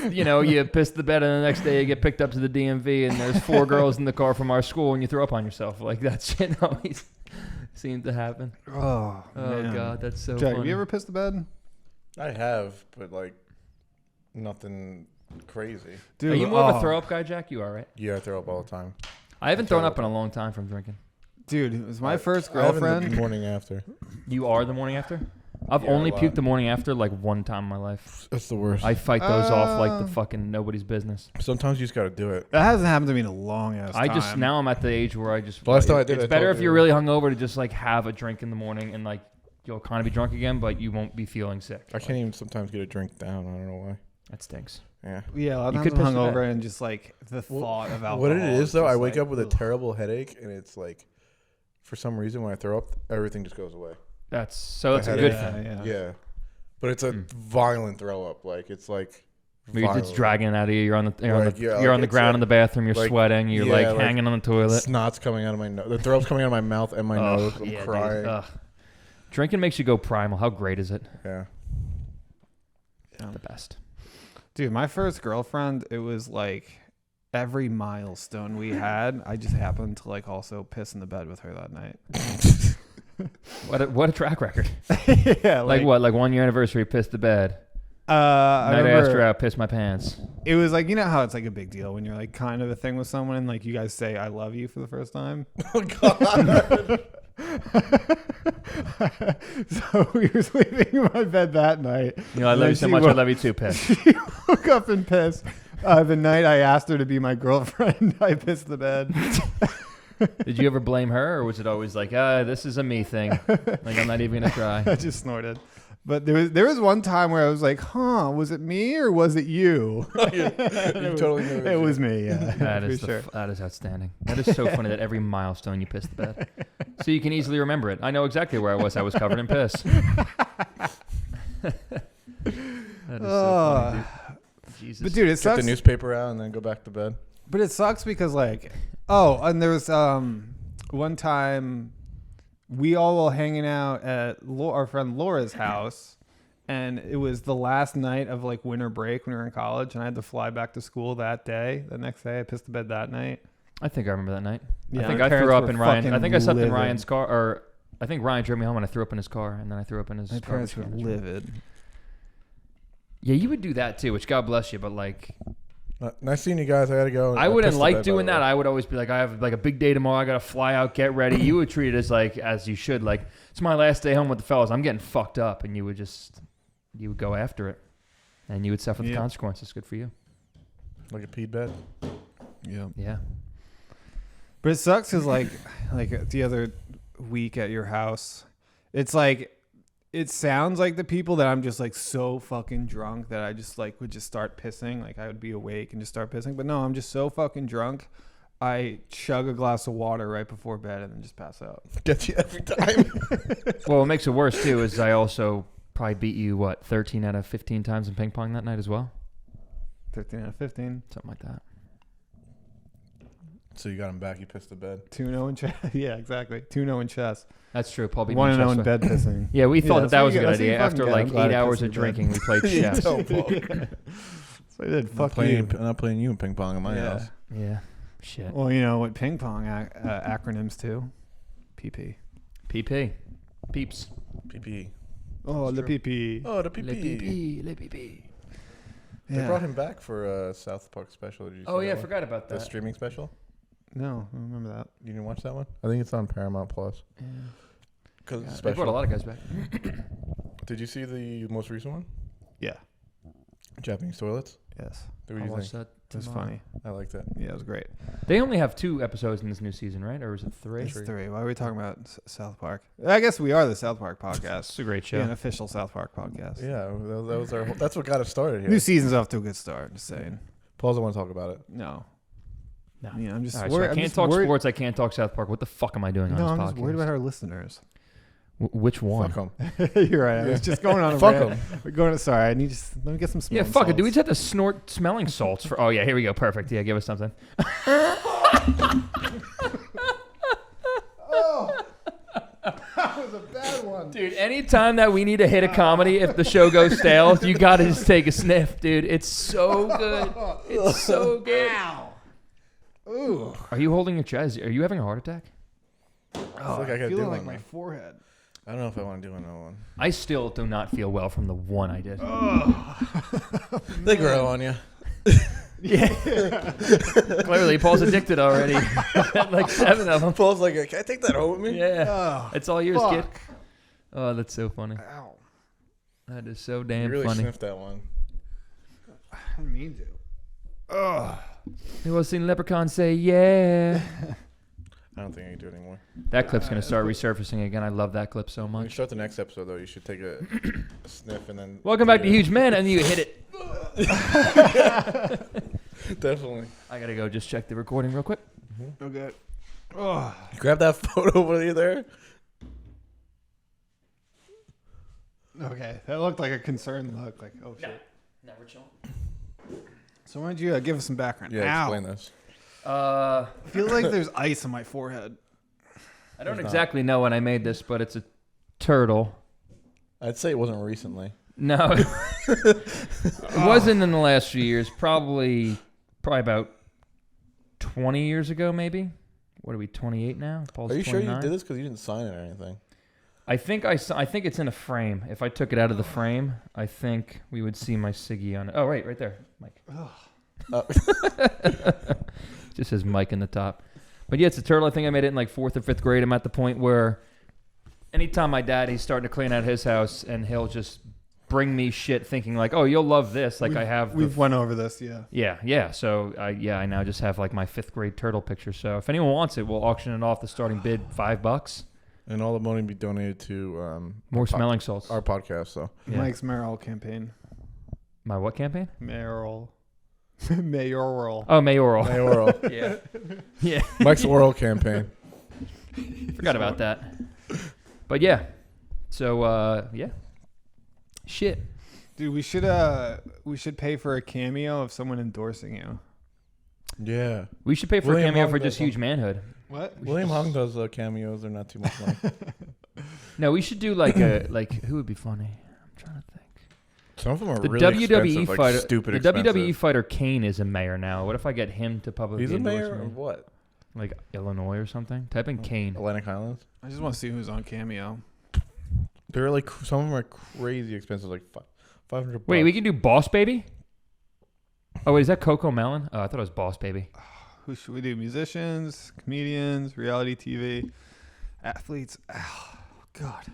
piss the bed and the next day you get picked up to the DMV and there's 4 girls in the car from our school and you throw up on yourself. Like that shit always seems to happen. Oh Oh god, that's so Jack, funny. have you ever pissed the bed? I have, but like nothing crazy. Dude, Are you more of a throw up guy, Jack? You are, right? Yeah, I throw up all the time. I haven't thrown up in a long time from drinking. Dude, it was my first I have in the girlfriend. morning after. You are the morning after? I've Yeah, only a lot. puked the morning after like one time in my life. That's the worst. I fight those off like the fucking nobody's business. Sometimes you just got to do it. That hasn't happened to me in a long ass time. I just now I'm at the age where I just Last time I did it's it, I better told if you're you. really hungover to just like have a drink in the morning and like you'll kind of be drunk again, but you won't be feeling sick. I can't even sometimes get a drink down. I don't know why. That stinks. Yeah. Yeah, a lot You of could times I'm piss the hungover bed. and just like the thought of alcohol. What it is though, just I wake like, up with a ugh. terrible headache, and it's like, for some reason, when I throw up, everything just goes away. That's a had good it. thing. Yeah. Yeah, but it's a violent throw up. Like it's like. Where it's violent. dragging it out of you. You're on the Like, yeah, you're like on the it's ground like- in the bathroom. You're like- sweating. You're yeah, like like hanging on the toilet. Snot's coming out of my nose. The throat's coming out of my mouth and my nose. I'm yeah, dude. crying. Ugh. Drinking makes you go primal. How great is it? Yeah. The best. Dude, my first girlfriend, it was like every milestone we had, I just happened to like also piss in the bed with her that night. What a track record. Yeah, Like what? Like 1 year anniversary, pissed the bed. I Night remember after out, pissed my pants. it was like, you know how it's like a big deal when you're like kind of a thing with someone and like you guys say I love you for the first time. Oh God. So we were sleeping in my bed that night. You know, I love you so much. I love you too, piss. She woke up and pissed. The night I asked her to be my girlfriend, I pissed the bed. Did you ever blame her, or was it always like, this is a me thing? Like I'm not even gonna try. I just snorted. But there was one time where I was like, was it me or was it you? You totally knew It was me, yeah. That for is sure. that is outstanding. That is so funny that every milestone you pissed the bed, so you can easily remember it. I know exactly where I was. I was covered in piss. That is so funny, dude. Jesus. But dude, it Get sucks. the newspaper out and then go back to bed. But it sucks because like, and there was one time we all were hanging out at our friend Laura's house, and it was the last night of like winter break when we were in college, and I had to fly back to school that day. The next day, I pissed the bed that night. I think I remember that night. Yeah, I think my I threw parents up were in Ryan. I fucking think I slept in livid. Ryan's car, or I think Ryan drove me home and I threw up in his car, and then I threw up in his My garbage parents were can. livid. Yeah, you would do that too, which God bless you, but like Nice seeing you guys. I gotta go. I wouldn't pissed the like bed, doing by the that. way. I would always be like, I have like a big day tomorrow. I got to fly out, get ready. You would treat it as you should. Like, it's my last day home with the fellas. I'm getting fucked up. And you would go after it. And you would suffer the consequences. Good for you. Like a peed bed. Yeah. Yeah. But it sucks because like the other week at your house, it's like it sounds like the people that I'm just like so fucking drunk that I just like would just start pissing. Like I would be awake and just start pissing. But no, I'm just so fucking drunk. I chug a glass of water right before bed and then just pass out. Gets you every time. Well, what makes it worse too is I also probably beat you 13 out of 15 times in ping pong that night as well. 13 out of 15. Something like that. So you got him back. You pissed the bed. 2-0 in chess. Yeah, exactly. 2-0 in chess. That's true. Paul beat me in 1-0 in chess. bed pissing. Yeah, we thought that's that what was a you good got- that's what idea. you fucking After get. like I'm glad 8 I hours pissed of in bed. drinking, we played chess. Don't, Paul. So I did. I'm Fuck playing, you. I'm not playing you in ping pong in my house. Yeah. Shit. Well, you know what ping pong acronyms too? PP. PP. Peeps. PP. Oh, the true. PP. Oh, the PP. Le PP. They brought him back for a South Park special. Did you see Oh, that yeah, I one? forgot about The that. streaming special? No, I don't remember that. You didn't watch that one? I think it's on Paramount Plus. Yeah. Because it's They brought a special. lot of guys back. Did you see the most recent one? Yeah. Japanese toilets? Yes. What do I'll you watch think? that. It was tomorrow. funny. I liked it. Yeah, it was great. They only have 2 episodes in this new season, right? Or is it 3? It's 3. Why are we talking about South Park? I guess we are the South Park podcast. It's a great Yeah, show. an official South Park podcast. Yeah, that was our. That's what got us started here. New season's off to a good start. Just saying. Paul doesn't want to talk about it. No. No. Yeah, I'm just All right, so worried. I I'm can't just talk worried. sports. I can't talk South Park. What the fuck am I doing No, on I'm this just podcast? worried about our listeners. Which one? Fuck them. You're right. I was just going on a Fuck rant. We're going. Sorry, I need just let me get some. Yeah, smelling fuck it. Do we salts. just have to snort smelling salts for? Oh yeah, here we go. Perfect. Yeah, give us something. That was a bad one. Dude, anytime that we need to hit a comedy, if the show goes stale, you gotta just take a sniff, dude. It's so good. It's so good. Ooh. Are you holding your chest? Are you having a heart attack? I feel like I gotta feel do like one. my now. forehead. I don't know if I want to do another one. I still do not feel well from the one I did. They grow on you. Clearly, Paul's addicted already. Like 7 of them. Paul's like, can I take that home with me? Yeah, Oh, it's all yours, kid. fuck. Oh, that's so funny. Ow. That is so You damn really funny. sniffed that one. I didn't mean to. Ugh. You ever seen Leprechaun say yeah? I don't think I can do it anymore. That clip's gonna start resurfacing again. I love that clip so When you much. start the next episode, though, you should take a sniff and then. Welcome back to Huge Man, and you hit it. Definitely. I gotta go just check the recording real quick. Okay. Oh. Grab that photo while you're there. Okay. That looked like a concerned look. Like, oh shit. No, we're chilling. So why don't you give us some background? Yeah, Ow. explain this. I feel like there's ice on my forehead. I don't There's exactly know when I made this, but it's a turtle. I'd say it wasn't recently. No, it wasn't in the last few years. Probably about 20 years ago, maybe. What are we? 28 now. Paul's Are you 29? sure you did this? Because you didn't sign it or anything. I think it's in a frame. If I took it out of the frame, I think we would see my Siggy on it. Oh, right there, Mike. Just says Mike in the top. But yeah, it's a turtle. I think I made it in like 4th or 5th grade. I'm at the point where anytime my dad, he's starting to clean out his house, and he'll just bring me shit thinking like, oh, you'll love this. Like I have. We've went over this, yeah. Yeah. So I now just have like my 5th grade turtle picture. So if anyone wants it, we'll auction it off. The starting bid $5. And all the money be donated to More smelling salts. our podcast. So Yeah. Mike's mayoral campaign. My what campaign? Mayoral. Mayoral. Oh, mayoral. mayoral. Yeah. Yeah. Mike's oral campaign. Forgot about that. But yeah. So yeah. Shit. Dude, we should pay for a cameo of someone endorsing you. Yeah. We should pay for William a cameo Hung for does just Huge Manhood. What? William Hung does cameos. They're not too much money. No, we should do like who would be funny? I'm trying to think. Some of them are The really WWE expensive, like fighter, stupid the expensive. WWE fighter Kane is a mayor now. What if I get him to publicly He's a endorse mayor me? of what? Like Illinois or something? Type in Kane. Atlantic Highlands. I just want to see who's on cameo. They're like some of them are crazy expensive, like $500. Wait, we can do Boss Baby? Oh, wait, is that Coco Melon? Oh, I thought it was Boss Baby. Who should we do? Musicians, comedians, reality TV, athletes. Oh, God.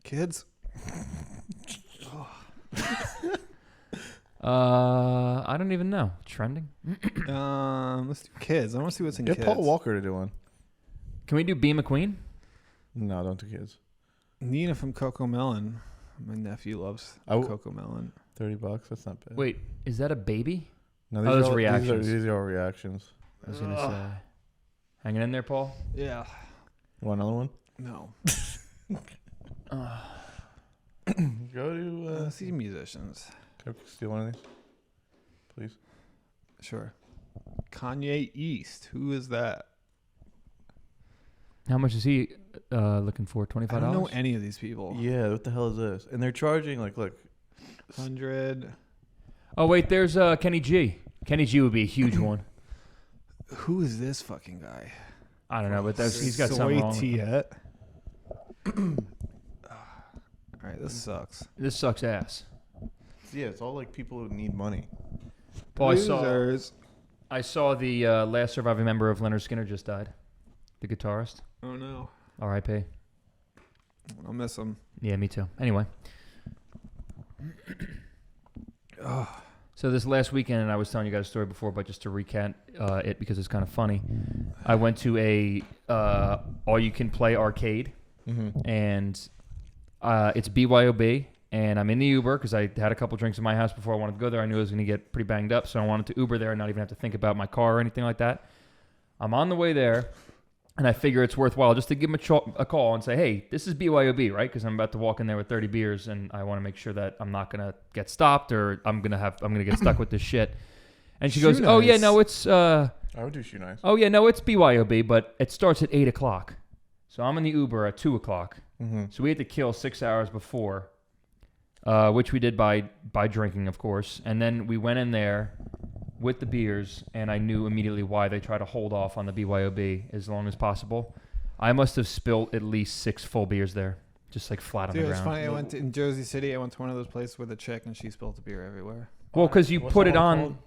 Kids? I don't even know. Trending? Let's do kids. I want to see what's in Get kids. Paul Walker to do one. Can we do B McQueen? No, don't do kids. Nina from Coco Melon. My nephew loves Coco Melon. $30. That's not bad. Wait, is that a baby? No, those are all reactions. These are all reactions. I was gonna say, hanging in there, Paul. Yeah. You want another one? No. Go to See musicians. go steal one of these, please. Sure. Kanye East. Who is that? How much is he looking for? $25? I don't know any of these people. Yeah, what the hell is this? And they're charging look. 100. Oh wait, there's Kenny G. Kenny G would be a huge one. Who is this fucking guy? I don't know, but he's got something wrong with him. All right, this sucks. This sucks ass. Yeah, it's all like people who need money. Paul, Losers. I saw the last surviving member of Leonard Skinner just died. The guitarist. Oh no. R.I.P. I'll miss him. Yeah, me too. Anyway. Oh. So this last weekend, and I was telling you guys a story before, but just to recap it because it's kind of funny, I went to a all-you-can-play arcade, and it's BYOB, and I'm in the Uber because I had a couple drinks in my house before I wanted to go there. I knew I was going to get pretty banged up, so I wanted to Uber there and not even have to think about my car or anything like that. I'm on the way there, and I figure it's worthwhile just to give him a call and say, hey, this is BYOB, right? Because I'm about to walk in there with 30 beers, and I want to make sure that I'm not going to get stopped or I'm going to get stuck with this shit. And she goes, oh, yeah, no, it's... I would do shoe nice. Oh, yeah, no, it's BYOB, but it starts at 8 o'clock. So I'm in the Uber at 2 o'clock. So we had to kill 6 hours before, which we did by drinking, of course. And then we went in there with the beers, and I knew immediately why they try to hold off on the BYOB as long as possible. I must have spilled at least 6 full beers there, just like flat on the ground. It's funny. I went in Jersey City. I went to one of those places with a chick, and she spilled the beer everywhere. Well, because you What's put that it one on...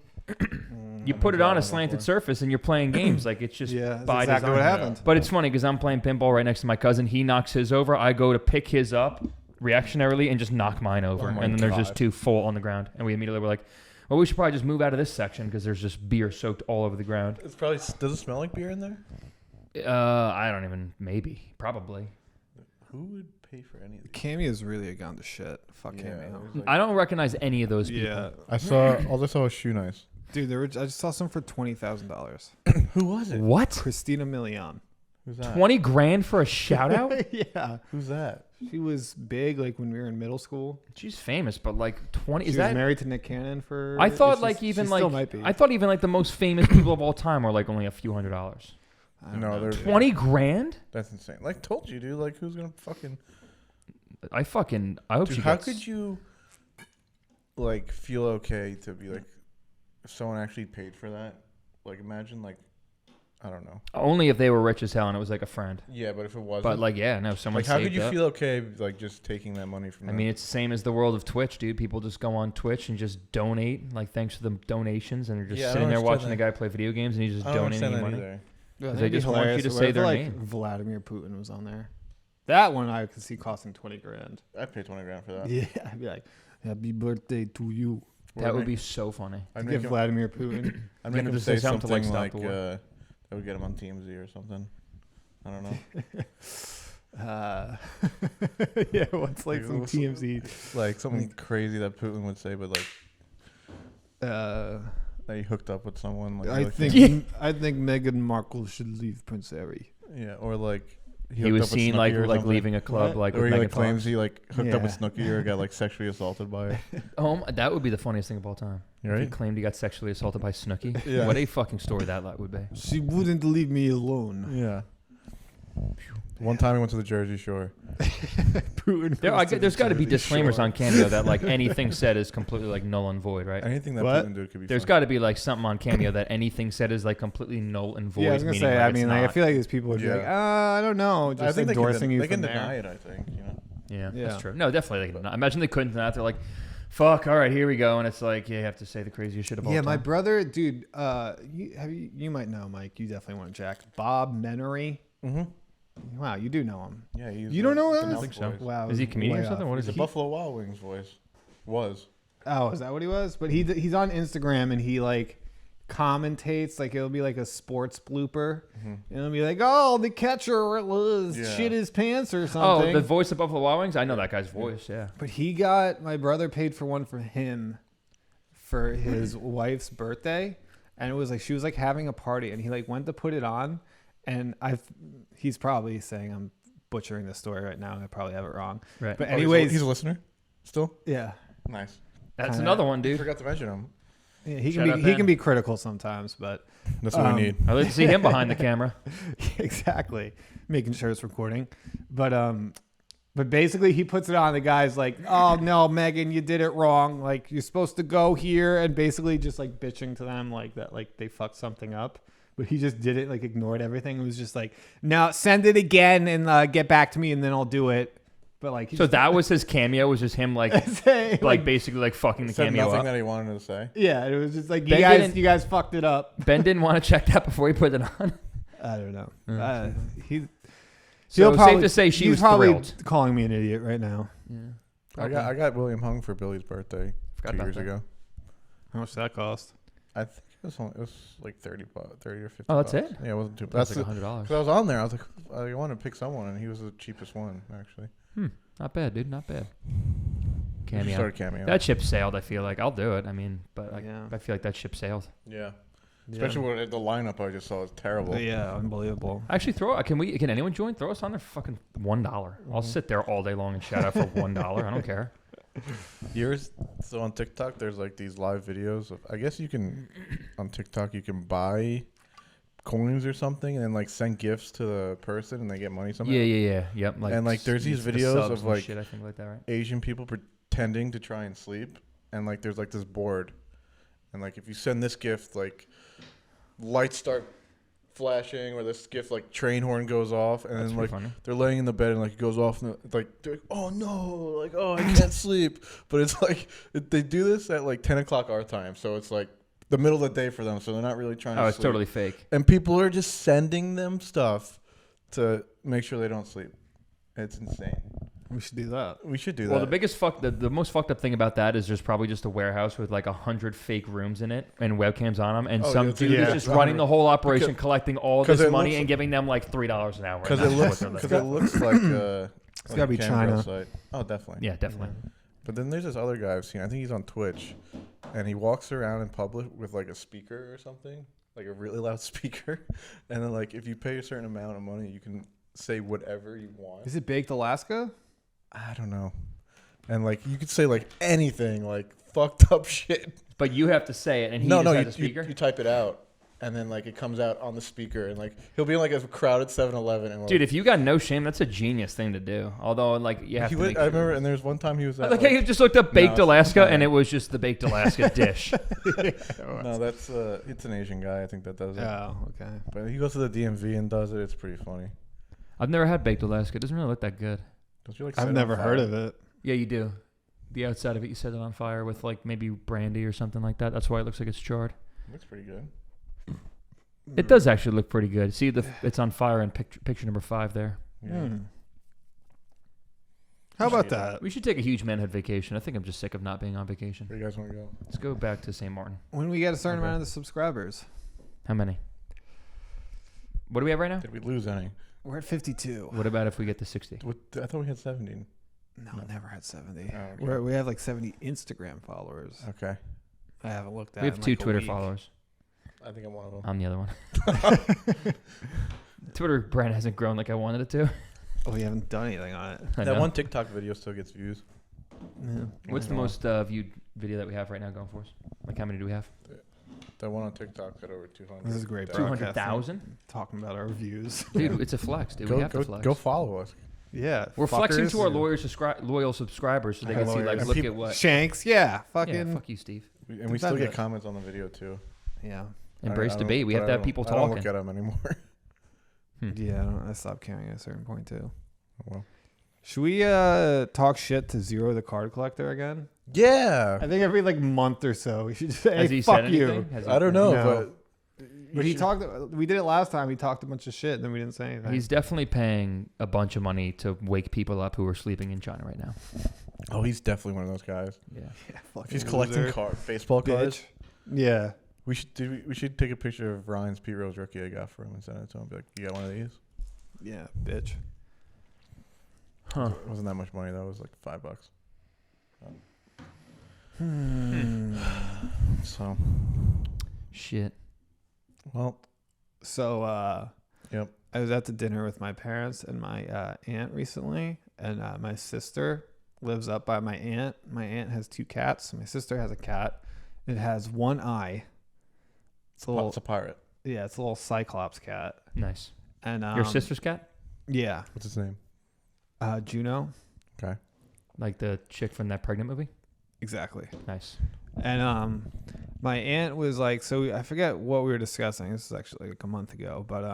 You put it on a slanted surface, and you're playing games. Like, it's just Yeah, that's by exactly design. what happened. But it's funny because I'm playing pinball right next to my cousin. He knocks his over. I go to pick his up reactionarily and just knock mine over. Oh my and then there's just God. 2 full on the ground. And we immediately were like, well, we should probably just move out of this section because there's just beer soaked all over the ground. It's probably. Does it smell like beer in there? I don't even. Maybe. Probably. Who would pay for any of these? Cameo's really gone to shit. Fuck Yeah, Cameo. there's like- I don't recognize any of those people. Yeah. I saw. All I saw was shoe nice. Dude, I just saw some for $20,000. Who was it? What? Christina Milian. Who's that? 20 grand for a shout out? Yeah. Who's that? She was big like when we were in middle school. She's famous, but like 20 She is was that married to Nick Cannon for I thought she's- like she even still like might be. I thought even like the most famous people of all time were like only a few $100s. I don't No, know, they're- dude. 20 grand? That's insane. Like told you, dude. Like who's gonna fucking? I hope Dude, she how gets... could you like feel okay to be like if someone actually paid for that? Like imagine like I don't know. Only if they were rich as hell and it was like a friend. Yeah, but if it wasn't, But like, yeah, no, someone like how could saved you up. feel okay like just taking that money from I them? mean, it's the same as the world of Twitch, dude. People just go on Twitch and just donate, like thanks for the donations, and they're just Yeah, I sitting don't there watching understand the guy play video games, and he's just I don't donating understand money. that either. Yeah, They that'd be just want you hilarious. to What say if, their like, name. Vladimir Putin was on there. That one I could see costing $20 grand. I'd pay $20 for that. Yeah, I'd be like, "Happy birthday to you." That would be so funny. I'd Give make him, Vladimir Putin. I'd make him him to say say something to, like, something stop like the war. that would get him on TMZ or something. I don't know. Yeah, what's like Like, some what's- TMZ? Like something crazy that Putin would say, but like that he hooked up with someone. Like I really think famous. I think Meghan Markle should leave Prince Harry. Yeah, or like He hooked was up with seen Snooki like or something. leaving a club, What? like or with he Megan like claims Fox. he like hooked up with Yeah. Snooki or got like sexually assaulted by her. That would be the funniest thing of all time. You If he right? claimed he got sexually assaulted by Snooki. Yeah. What a fucking story that would be. She wouldn't leave me alone. Yeah. One time he went to the Jersey Shore. Putin. There's got to be disclaimers on Cameo that like anything said is completely like null and void, right? Anything that What? Putin did could be. There's fun. got to be like something on Cameo that anything said is like completely null and void. Yeah, I was gonna meaning, say. like, I it's mean, like, I not. feel like these people would be Yeah. like, I don't know, just I think endorsing they you can from deny there. it. I think you know. Yeah, Yeah. that's true. No, definitely they can deny. Imagine they couldn't deny it. They're like, fuck, all right, here we go. And it's like, yeah, you have to say the craziest shit of all Yeah, time. my brother, dude. You might know, Mike. You definitely want Jack. Bob Menery. Mm-hmm. Wow, you do know him. Yeah, he's You don't know the him? Nelk I think so. voice. Wow. Is he a comedian way or something? off. What He's is the he? Buffalo Wild Wings voice. Was. Oh, is that what he was? But he's on Instagram and he like commentates, like it'll be like a sports blooper, and it'll be like, oh, the catcher was Yeah. shit his pants or Oh, something. the voice of Buffalo Wild Wings? I know that guy's voice, yeah. But he got, my brother paid for one for him for his wife's birthday. and it was like she was like having a party, and he like went to put it on, and he's probably saying I'm butchering this story right now, and I probably have it wrong. Right. But anyways, he's a listener still. Yeah. Nice. That's Kinda. another one, I dude. forgot to mention him. Yeah, he Shout out can be Ben. critical sometimes, but That's what we need. I'd like to see him behind the camera. exactly, making sure it's recording. But basically he puts it on. The guy's like, "Oh no, Megan, you did it wrong. Like you're supposed to go here," and basically just like bitching to them like that, like they fucked something up. But he just did it, like ignored everything. It was just like, "No, send it again and get back to me, and then I'll do it." But like, So that was his cameo. Was just him like basically like fucking the Said cameo nothing up. that he wanted to say. yeah, it was just like Ben you guys fucked it up. Ben didn't want to check that before he put it on. I don't know. So He'll safe to say she he's was probably thrilled. calling me an idiot right now. Yeah. I got William hung for Billy's birthday Forgot 2 about years that. ago. How much did that cost? I think it was like 30 or 50. Oh, that's bucks. it? Yeah, it wasn't too bad. That's That's like $100. because I was on there. I was like, I wanted to pick someone, and he was the cheapest one actually. Not bad, dude. Not bad. He Cameo. started cameo. That ship sailed. I feel like I'll do it. I mean, but Yeah. I feel like that ship sailed. Yeah. Especially when the lineup I just saw was terrible. Yeah, unbelievable. Actually, can anyone join? Throw us on there for fucking $1. I'll sit there all day long and shout out for $1. I don't care. So on TikTok, there's like these live videos of. I guess you can on TikTok you can buy coins or something and then like send gifts to the person and they get money somehow. Yeah. Yep. And, like, there's these the videos subs of, and like, shit. I think like that, right? Asian people pretending to try and sleep, and like there's like this board, and like if you send this gift, like lights start flashing, or this gift like train horn goes off, and That's then pretty like funny. they're laying in the bed and like it goes off, and like they're like, oh no, like oh I can't sleep, but it's like they do this at like 10 o'clock our time, so it's like the middle of the day for them, so they're not really trying to Oh, it's sleep. totally fake. And people are just sending them stuff to make sure they don't sleep. It's insane. We should do that. We should do that. Well, the most fucked up thing about that is there's probably just a warehouse with like 100 fake rooms in it and webcams on them, and Oh, some yeah, dude yeah. is just running the whole operation, Because- collecting all 'cause this it money looks- and giving them like $3 an hour. Because and it that's looks, what because they're it looks like It's gotta be a camera China. site. Oh, definitely. Yeah, definitely. But then there's this other guy I've seen. I think he's on Twitch, and he walks around in public with like a speaker or something, like a really loud speaker. And then like if you pay a certain amount of money, you can say whatever you want. Is it Baked Alaska? I don't know. And like you could say like anything, like fucked up shit. But you have to say it, and he No, just no, has a you speaker. type it out, and then like it comes out on the speaker, and like he'll be in like a crowded 7-Eleven, and Dude, if you got no shame, that's a genius thing to do. Although, like, you have he to. would, I remember, and there's one time he was I at, like like, how you just looked up Baked No, Alaska, it's- and it was just the Baked Alaska dish. no, that's it's an Asian guy, I think that does it. Oh, okay. But he goes to the DMV and does it. It's pretty funny. I've never had Baked Alaska. It doesn't really look that good. Don't you like? I've never heard of it. Yeah, you do. The outside of it, you set it on fire with like maybe brandy or something like that. That's why it looks like it's charred. Looks pretty good. It does actually look pretty good. See, it's on fire in picture number 5 there. Yeah. Hmm. How about that? We should take a huge manhood vacation. I think I'm just sick of not being on vacation. Where do you guys want to go? Let's go back to St. Martin. When we get a certain Okay. amount of the subscribers, How many? What do we have right now? Did we lose any? we're at 52. What about if we get to 60? I thought we had 17. No, never had 70. Oh, okay. We have like 70 Instagram followers. Okay. I haven't looked at. We have in 2 like a Twitter week. followers. I think I'm one of them. I'm the other one. Twitter brand hasn't grown like I wanted it to. Oh, we haven't done anything on it. I That know. one TikTok video still gets views. Yeah. What's the Yeah. most viewed video that we have right now going for us? Like, how many do we have? That one on TikTok got over 200. This is great. That- broadcasting. 200,000? Talking about our views. Dude, it's a flex, dude. we have to flex. Go follow us. Yeah. We're flexing to our fuckers. loyal subscribers so they can see, like, Lawyers. look And at what. Shanks. Yeah. Yeah, Fucking. fuck you, Steve. And we still Defend get it. comments on the video too. Yeah. Embrace I don't- debate. We but have I to have don't- people I don't look talking. at them anymore. Yeah. I stopped caring at a certain point too. Well. Should we talk shit to Zero the card collector again? Yeah. I think every like month or so we should just say, Has hey, he fuck said you. anything? Has he- I don't know, No. but But he should- talked. We did it last time. He talked a bunch of shit, and then we didn't say anything. He's definitely paying a bunch of money to wake people up who are sleeping in China right now. Oh, he's definitely one of those guys. Yeah. If he's collecting baseball cards, bitch. Yeah. we should take a picture of Ryan's Pete Rose rookie I got for him and send it to him. Be like, you got one of these? Yeah, bitch. Huh. It wasn't that much money though. It was like $5. Hmm. So Shit. Well, So yep. I was at the dinner with my parents and my aunt recently, and my sister lives up by my aunt. My aunt has 2 cats. My sister has a cat. It has one eye. It's a little, It's a pirate. yeah, it's a little cyclops cat. Nice. And Your sister's cat? Yeah, What's his name? Juno. Okay. Like the chick from that pregnant movie? Exactly. Nice. And my aunt was like, so I forget what we were discussing. This is actually like a month ago, but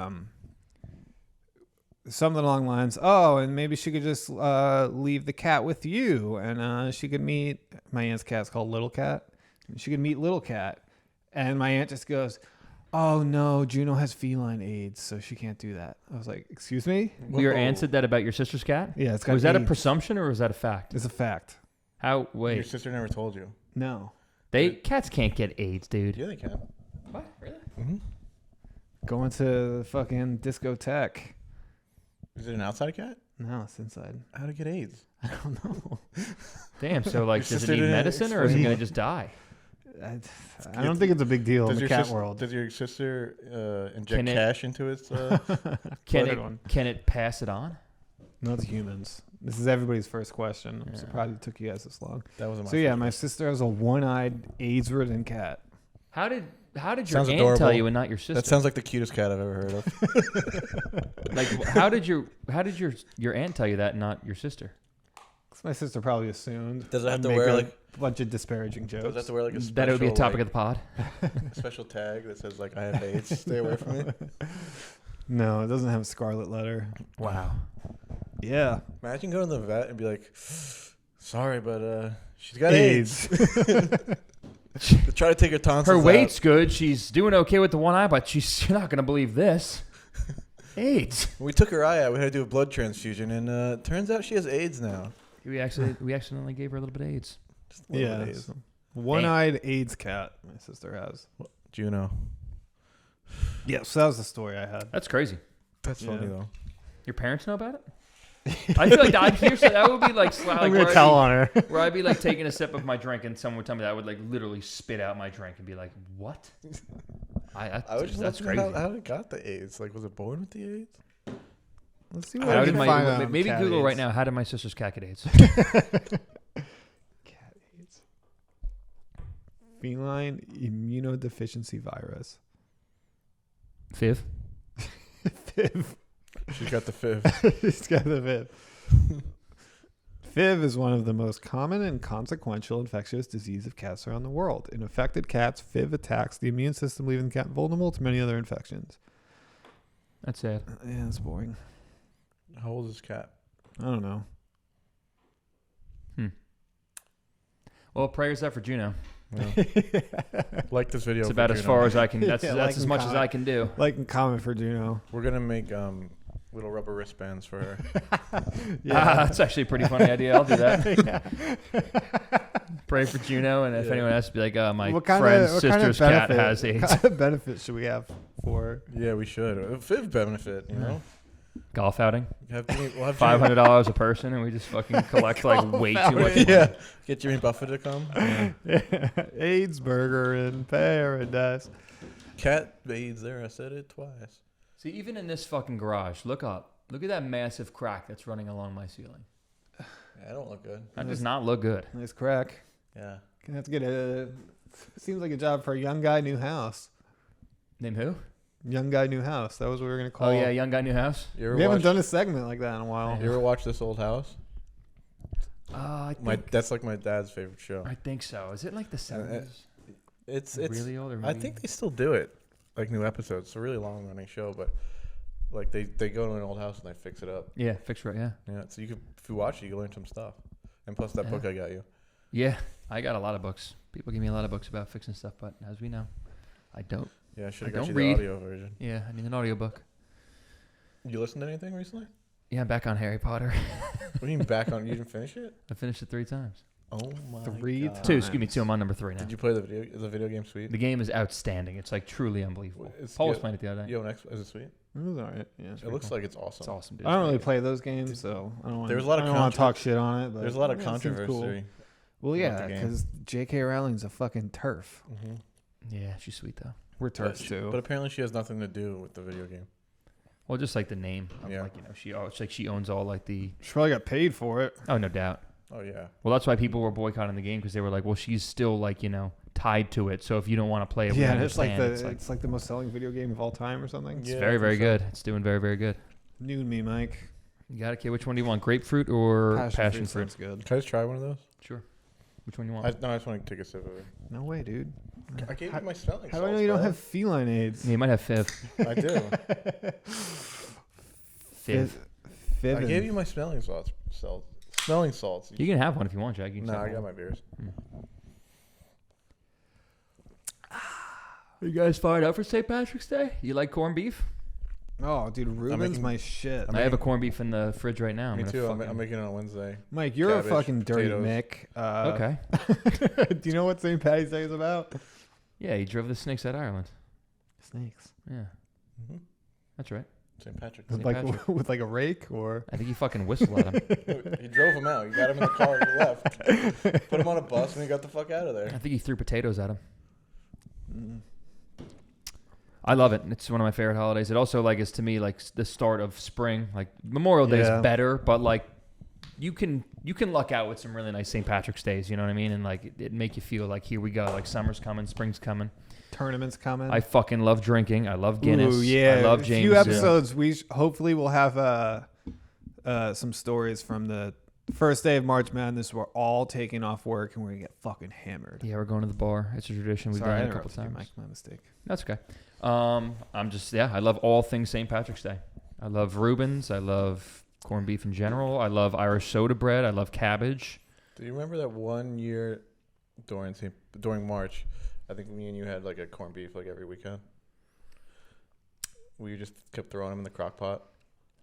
something along the lines, oh, and maybe she could just leave the cat with you, and she could meet, my aunt's cat's called Little Cat. She could meet Little Cat. And my aunt just goes, oh no, Juno has feline AIDS, so she can't do that. I was like, excuse me? Your aunt said that about your sister's cat? Yeah, it's got Was that a AIDS. presumption or was that a fact? It's a fact. How? Your Wait. sister never told you. No. Cats can't get AIDS, dude. Yeah, they can. What? Really? Mm-hmm. Going to the fucking discotheque. Is it an outside cat? No, it's inside. How to get AIDS? I don't know. Damn, so like, Your does it sister need didn't medicine or is it explain. going to just die? I don't think it's a big deal in the cat world. Does your sister inject Can it- cash into its? Can it pass it on? Not to humans. This is everybody's first question. I'm Yeah. surprised it took you guys this long. That wasn't my. So yeah, first my one. sister has a one-eyed AIDS-ridden cat. How did your Sounds aunt adorable. tell you and not your sister? That sounds like the cutest cat I've ever heard of. Like, how did your aunt tell you that and not your sister? 'Cause my sister probably assumed. Does it have I'd to make wear, a like- bunch of disparaging jokes? Does it have to wear like a special, That it would be a topic like, of the pod. a special tag that says like I have AIDS? Stay away from me. No, it doesn't have a scarlet letter. Wow. Yeah, Imagine going to the vet and be like, "Sorry, but she's got AIDS." Try to take her tonsils Her out. weight's good. She's doing okay with the one eye, but you're not going to believe this. AIDS. When we took her eye out, we had to do a blood transfusion, and turns out she has AIDS now. We accidentally gave her a little bit of AIDS. Just a little yeah. bit of AIDS. so one-eyed AIDS cat. My sister has. Juno. Yeah, so that was the story I had. That's crazy. That's Yeah. funny though. Your parents know about it? I feel like I'd hear so that would be like I'm gonna tell on her. where I'd be like taking a sip of my drink and someone would tell me that I would like literally spit out my drink and be like, "What?" I was just that's wondering crazy. how it got the AIDS. Like, was it born with the AIDS? Let's see what How we did can my find out on maybe cat Google AIDS. right now? How did my sister's cat get AIDS? Cat AIDS. Feline immunodeficiency virus. Fiv. FIV. She's got the FIV. He's got the FIV. FIV is one of the most common and consequential infectious diseases of cats around the world. In affected cats, FIV attacks the immune system, leaving the cat vulnerable to many other infections. That's sad. Yeah, that's boring. How old is this cat? I don't know. Well, prayers up for Juno. Yeah. Like this video. It's for about as Juno. far as I can. That's Yeah, that's like as and much as comment. I can do. Like and comment for Juno. We're gonna make little rubber wristbands for her. That's actually a pretty funny idea. I'll do that. Pray for Juno, and if Yeah. anyone has to be like, my What kind friend's of, what kind of sister's cat benefit- has AIDS. What kind of benefit should we have for her? Yeah, we should. A FIV benefit, you know. Golf outing, We'll have $500 a person, and we just fucking collect like way too much. Jimmy, money. yeah, get Jimmy Buffett to come. AIDS burger in paradise. Cat AIDS there. I said it twice. See, even in this fucking garage, look up. Look at that massive crack that's running along my ceiling. Yeah, I don't look good. That does not look good. Nice crack. Yeah. Gonna have to get a. Seems like a job for a young guy, new house. Name who? Young guy, new house. That was what we were gonna call. Oh yeah, young guy, new house. You ever We haven't watch, done a segment like that in a while. You ever watch This Old House? That's like my dad's favorite show. I think so. Is it like the 70s? It's really old, or I maybe- think they still do it, like new episodes. It's a really long running show, but like they go to an old house and they fix it up. Yeah, fix right. Yeah. Yeah, so you could, if you watch it, you can learn some stuff. And plus that Yeah. book I got you. Yeah, I got a lot of books. People give me a lot of books about fixing stuff, but as we know, I don't. Yeah, I should I have got don't you read. the audio version. Yeah, I need an audiobook. You listened to anything recently? Yeah, I'm back on Harry Potter. What do you mean back on? You didn't finish it? I finished it 3 times. Oh my 3 God. 2, excuse me, 2. I'm on number 3 now. Did you play the video? Is the video game sweet? The game is outstanding. It's like truly unbelievable. It's Paul was good. playing it the other day. Yo, next is it sweet? It was alright. Yeah, It looks like it's awesome. It's awesome, dude. I don't really play those games, so I don't want. There's a lot of I don't want to contro- talk shit on it. But There's a lot of yeah, it seems controversy. cool. Well, about yeah, the game. because J.K. Rowling's a fucking turf. Mm-hmm. Yeah, she's sweet though. We're turds too. But apparently she has nothing to do with the video game. Well, just like the name. Of Yeah. like, it's like she owns all like the. She probably got paid for it. Oh, no doubt. Oh yeah. Well, that's why people were boycotting the game because they were like, well, she's still like tied to it. So if you don't want to play it, we Yeah, and it's understand. like the most selling video game of all time or something. It's Yeah, very, I very think so. good. It's doing very, very good. New to me, Mike. You got it, kid. Which one do you want? Grapefruit or passion fruit? sounds good. Can I just try one of those? Sure. Which one you want? I just want to take a sip of it. No way, dude. I gave you my smelling How do I know you don't have feline aids? Yeah, you might have Fiv. I do. Fiv. I gave you my smelling salts. Smelling salts. You can have one if you want, Jack. You can No, just have I got one. my beers. You guys fired up for St. Patrick's Day? You like corned beef? Oh, dude, Reuben's making- my shit. I have a corned beef in the fridge right now. Me gonna too. fucking- I'm making it on Wednesday. Mike, you're Cabbage, a fucking dirty potatoes. Mick. Okay. Do you know what St. Patty's Day is about? Yeah, he drove the snakes out of Ireland. Snakes. Yeah, Mm-hmm. that's right. St. Patrick's With St. Day. Patrick. with like a rake or? I think he fucking whistled at him. He drove him out. He got him in the car and he left. Put him on a bus and he got the fuck out of there. I think he threw potatoes at him. Mm. I love it. It's one of my favorite holidays. It also like is to me like the start of spring. Like Memorial Day Yeah. is better, but like you can luck out with some really nice St. Patrick's Days. You know what I mean? And like it make you feel like here we go. Like summer's coming, spring's coming. Tournaments coming. I fucking love drinking. I love Guinness. Ooh, yeah. I love A James. few episodes. Hopefully we'll have some stories from the first day of March Madness. We're all taking off work and we're gonna get fucking hammered. Yeah, we're going to the bar. It's a tradition. We've Sorry, done I it a couple interrupted you, times. Mike. My mistake. That's okay. I love all things St. Patrick's Day. I love Reuben's. I love corned beef in general. I love Irish soda bread. I love cabbage. Do you remember that one year during March? I think me and you had like a corned beef like every weekend. We just kept throwing them in the crock pot.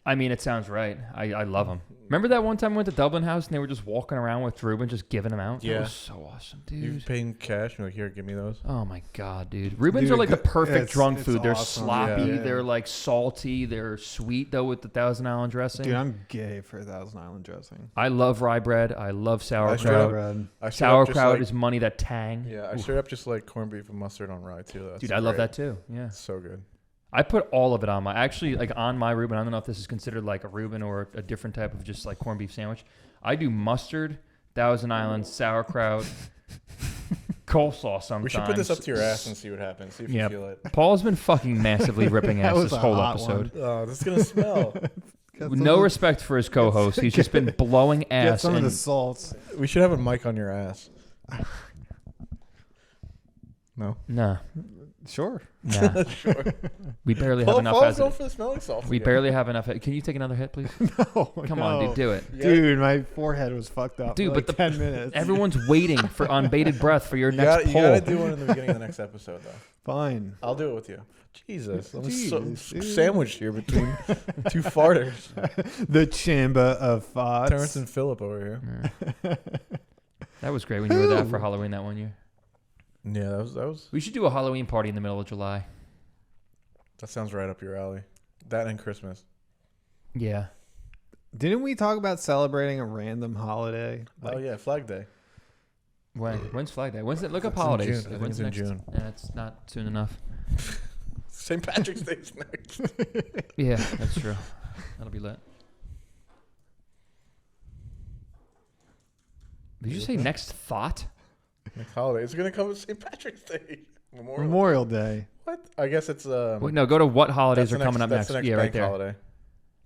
I mean, it sounds right. I love them. Remember that one time we went to Dublin House and they were just walking around with Reuben just giving them out? Yeah. That was so awesome, You dude. paying cash? You're like, here, give me those. Oh, my God, dude. Reubens Dude, are like the good- perfect it's- drunk it's food. They're awesome. sloppy. Yeah. They're like salty. They're sweet, though, with the Thousand Island dressing. Dude, I'm gay for Thousand Island dressing. I love rye bread. I love straight sauerkraut. Bread. I straight up just Sauerkraut like- is money, that tang. Yeah, I Ooh. straight up just like corned beef and mustard on rye too. That's Dude, I love great. that too. Yeah. It's so good. I put all of it on my, actually, like on my Reuben. I don't know if this is considered like a Reuben or a different type of just like corned beef sandwich. I do mustard, Thousand Island, sauerkraut, coleslaw sometimes. We should put this up to your ass and see what happens. See if Yep. you feel it. Paul's been fucking massively ripping That ass was this a whole hot episode. Oh, this is gonna smell. Got With some no of the- respect for his co-host. He's just been blowing Get ass. some of And the salts. We should have a mic on your ass. No. nah, Sure. nah. Sure. We barely have enough Paul's as going it. for the smelling salts. We again. barely have enough. Can you take another hit, please? No, Come on, dude, do it. You gotta- Dude, my forehead was fucked up. Dude, for but like the- 10 minutes. Everyone's waiting for on bated breath for your You next gotta, poll. you gotta do one in the beginning of the next episode, though. Fine. I'll do it with you. Jesus, I'm Jeez, dude. sandwiched here between two farters. The chamber of farts. Terrence and Phillip over here. Yeah. That was great when you were there for Halloween that one year. Yeah, that was. We should do a Halloween party in the middle of July. That sounds right up your alley. That and Christmas. Yeah. Didn't we talk about celebrating a random holiday? Oh yeah, Flag Day. When? When's Flag Day? When's it? Look up It's in holidays. June. I think When's it's in next? June. Yeah, it's not soon enough. St. Patrick's Day's next. Yeah, that's true. That'll be lit. Did you say next thought? Next holiday. It's gonna come with St. Patrick's Day. Memorial Day. What? I guess it's Wait, no, go to what holidays that's are the coming up that's next. the Yeah, right bank there. holiday.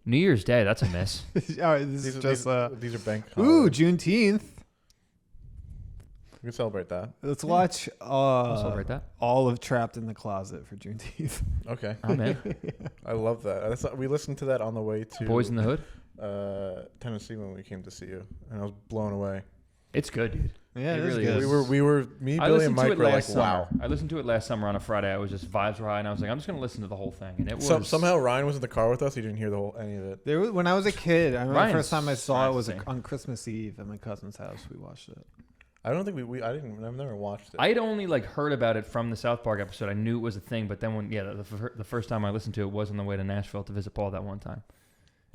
New Year's Day. That's a miss. All right, this is just these are bank ooh, holidays. Juneteenth. We can celebrate that. Let's watch I'll celebrate that. all of Trapped in the Closet for Juneteenth. Okay. I'm in. I love that. We listened to that on the way to Boys in the Hood. Tennessee when we came to see you, and I was blown away. It's good, dude. Yeah, It it is really good. is. We were me, I Billy, and listened to Mike it were like, last summer. wow. I listened to it last summer on a Friday. I was just vibes were high, and I was like, I'm just gonna listen to the whole thing. And it was Somehow Ryan was in the car with us. He didn't hear any of it. There was, when I was a kid, I remember Ryan's the first time I saw it nice was to see. on Christmas Eve at my cousin's house. We watched it. I don't think I've never watched it. I had only like heard about it from the South Park episode. I knew it was a thing, but then when the first time I listened to it was on the way to Nashville to visit Paul that one time,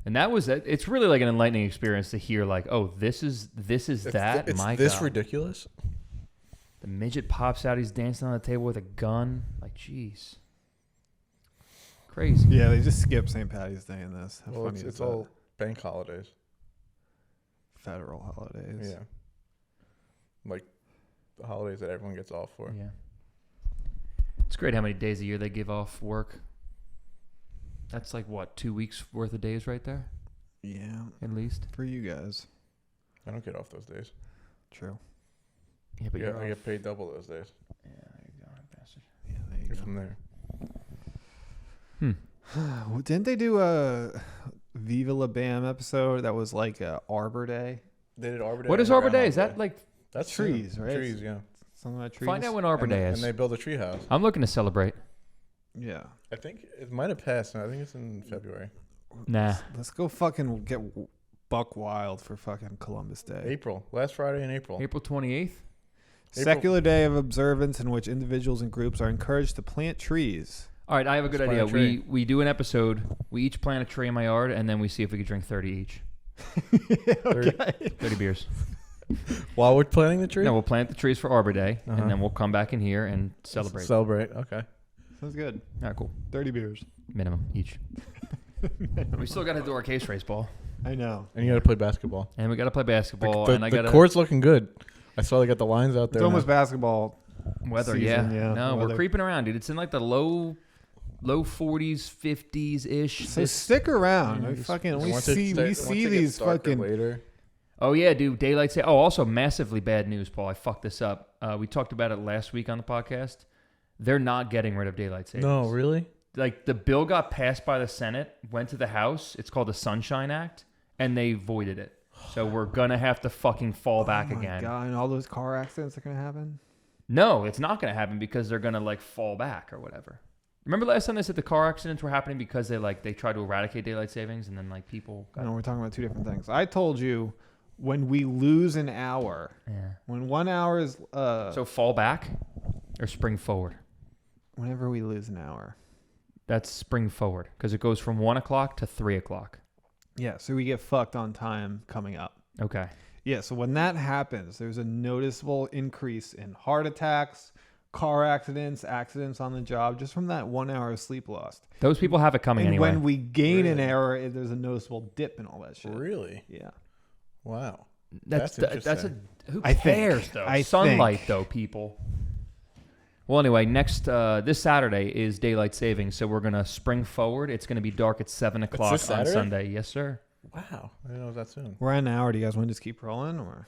and that was it. It's really like an enlightening experience to hear like, oh, this is It's that. It's My this God. ridiculous. The midget pops out. He's dancing on the table with a gun. Like, jeez. Crazy. Yeah, they just skip St. Patty's Day in this. How Well, funny is it's that? all bank holidays. Federal holidays. Yeah. Like the holidays that everyone gets off for. Yeah. It's great how many days a year they give off work. That's like, what, 2 weeks worth of days right there? Yeah. At least. For you guys. I don't get off those days. True. Yeah, but I get paid double those days. Yeah, there you go, bastard. Yeah, there you You're go. from there. Well, didn't they do a Viva La Bam episode that was like a Arbor Day? They did Arbor Day. What is and Arbor Day? Groundhog Is that like... That's trees, soon. right? Trees, yeah. Something about trees? Find out when Arbor Day is. And they build a tree house. I'm looking to celebrate. Yeah. I think it might have passed. I think it's in February. Nah. Let's go fucking get buck wild for fucking Columbus Day. April. Last Friday in April. April 28th? Secular day of observance in which individuals and groups are encouraged to plant trees. All right, I have a good Let's idea. plant a tree. We do an episode. We each plant a tree in my yard, and then we see if we can drink 30 each. Okay. 30 beers. While we're planting the tree? No, we'll plant the trees for Arbor Day, Uh-huh. and then we'll come back in here and celebrate. Celebrate. Okay. Sounds good. All right, cool. 30 beers. Minimum each. We still got to do our case race ball, I know. And you got to play basketball. and we got to play basketball, The and I got the to court's looking good. I saw they got the lines out It's there. almost basketball. weather. season, yeah, No, weather. we're creeping around, dude. It's in like the low 40s, 50s ish. So stick around. Yeah, We just- fucking And we once it see sta- we once see it gets these darker fucking later. Oh yeah, dude. Daylight saving. Oh, also massively bad news, Paul. I fucked this up. We talked about it last week on the podcast. They're not getting rid of daylight savings. No, really? Like the bill got passed by the Senate, went to the House. It's called the Sunshine Act, and they voided it. So we're gonna have to fucking fall back oh my again. God, and all those car accidents are gonna happen. No, it's not gonna happen because they're gonna like fall back or whatever. Remember last time they said the car accidents were happening because they tried to eradicate daylight savings and then like people got No, we're talking about two different things. I told you when we lose an hour, yeah. when 1 hour is So fall back or spring forward. whenever we lose an hour. That's spring forward because it goes from 1 o'clock to 3 o'clock. Yeah, so we get fucked on time coming up. Okay. Yeah, so when that happens, there's a noticeable increase in heart attacks, car accidents on the job, just from that 1 hour of sleep lost. Those people have it coming And anyway. when we gain an Really? hour, there's a noticeable dip in all that shit. Really? Yeah. Wow. That's That's who I think. cares though? I Sunlight think. though, people. Well, anyway, next this Saturday is daylight savings, so we're gonna spring forward. It's gonna be dark at 7 o'clock on Saturday? Sunday. Yes, sir. Wow. I didn't know it was that soon. We're at an hour. Do you guys want to just keep rolling, or?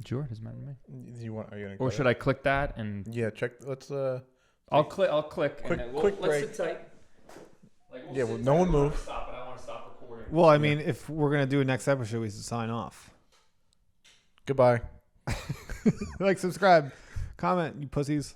Sure, doesn't matter to me. Do you want? Are you gonna? Or should I click that and Yeah. Check. Let's. I'll click. Quick- and then quick let's break. sit tight. Like, Yeah, sit well, no tight. one I don't wanna move. Stop, but I want to stop recording. Well, I mean, if we're gonna do a next episode, we should sign off. Goodbye. Like, subscribe, comment, you pussies.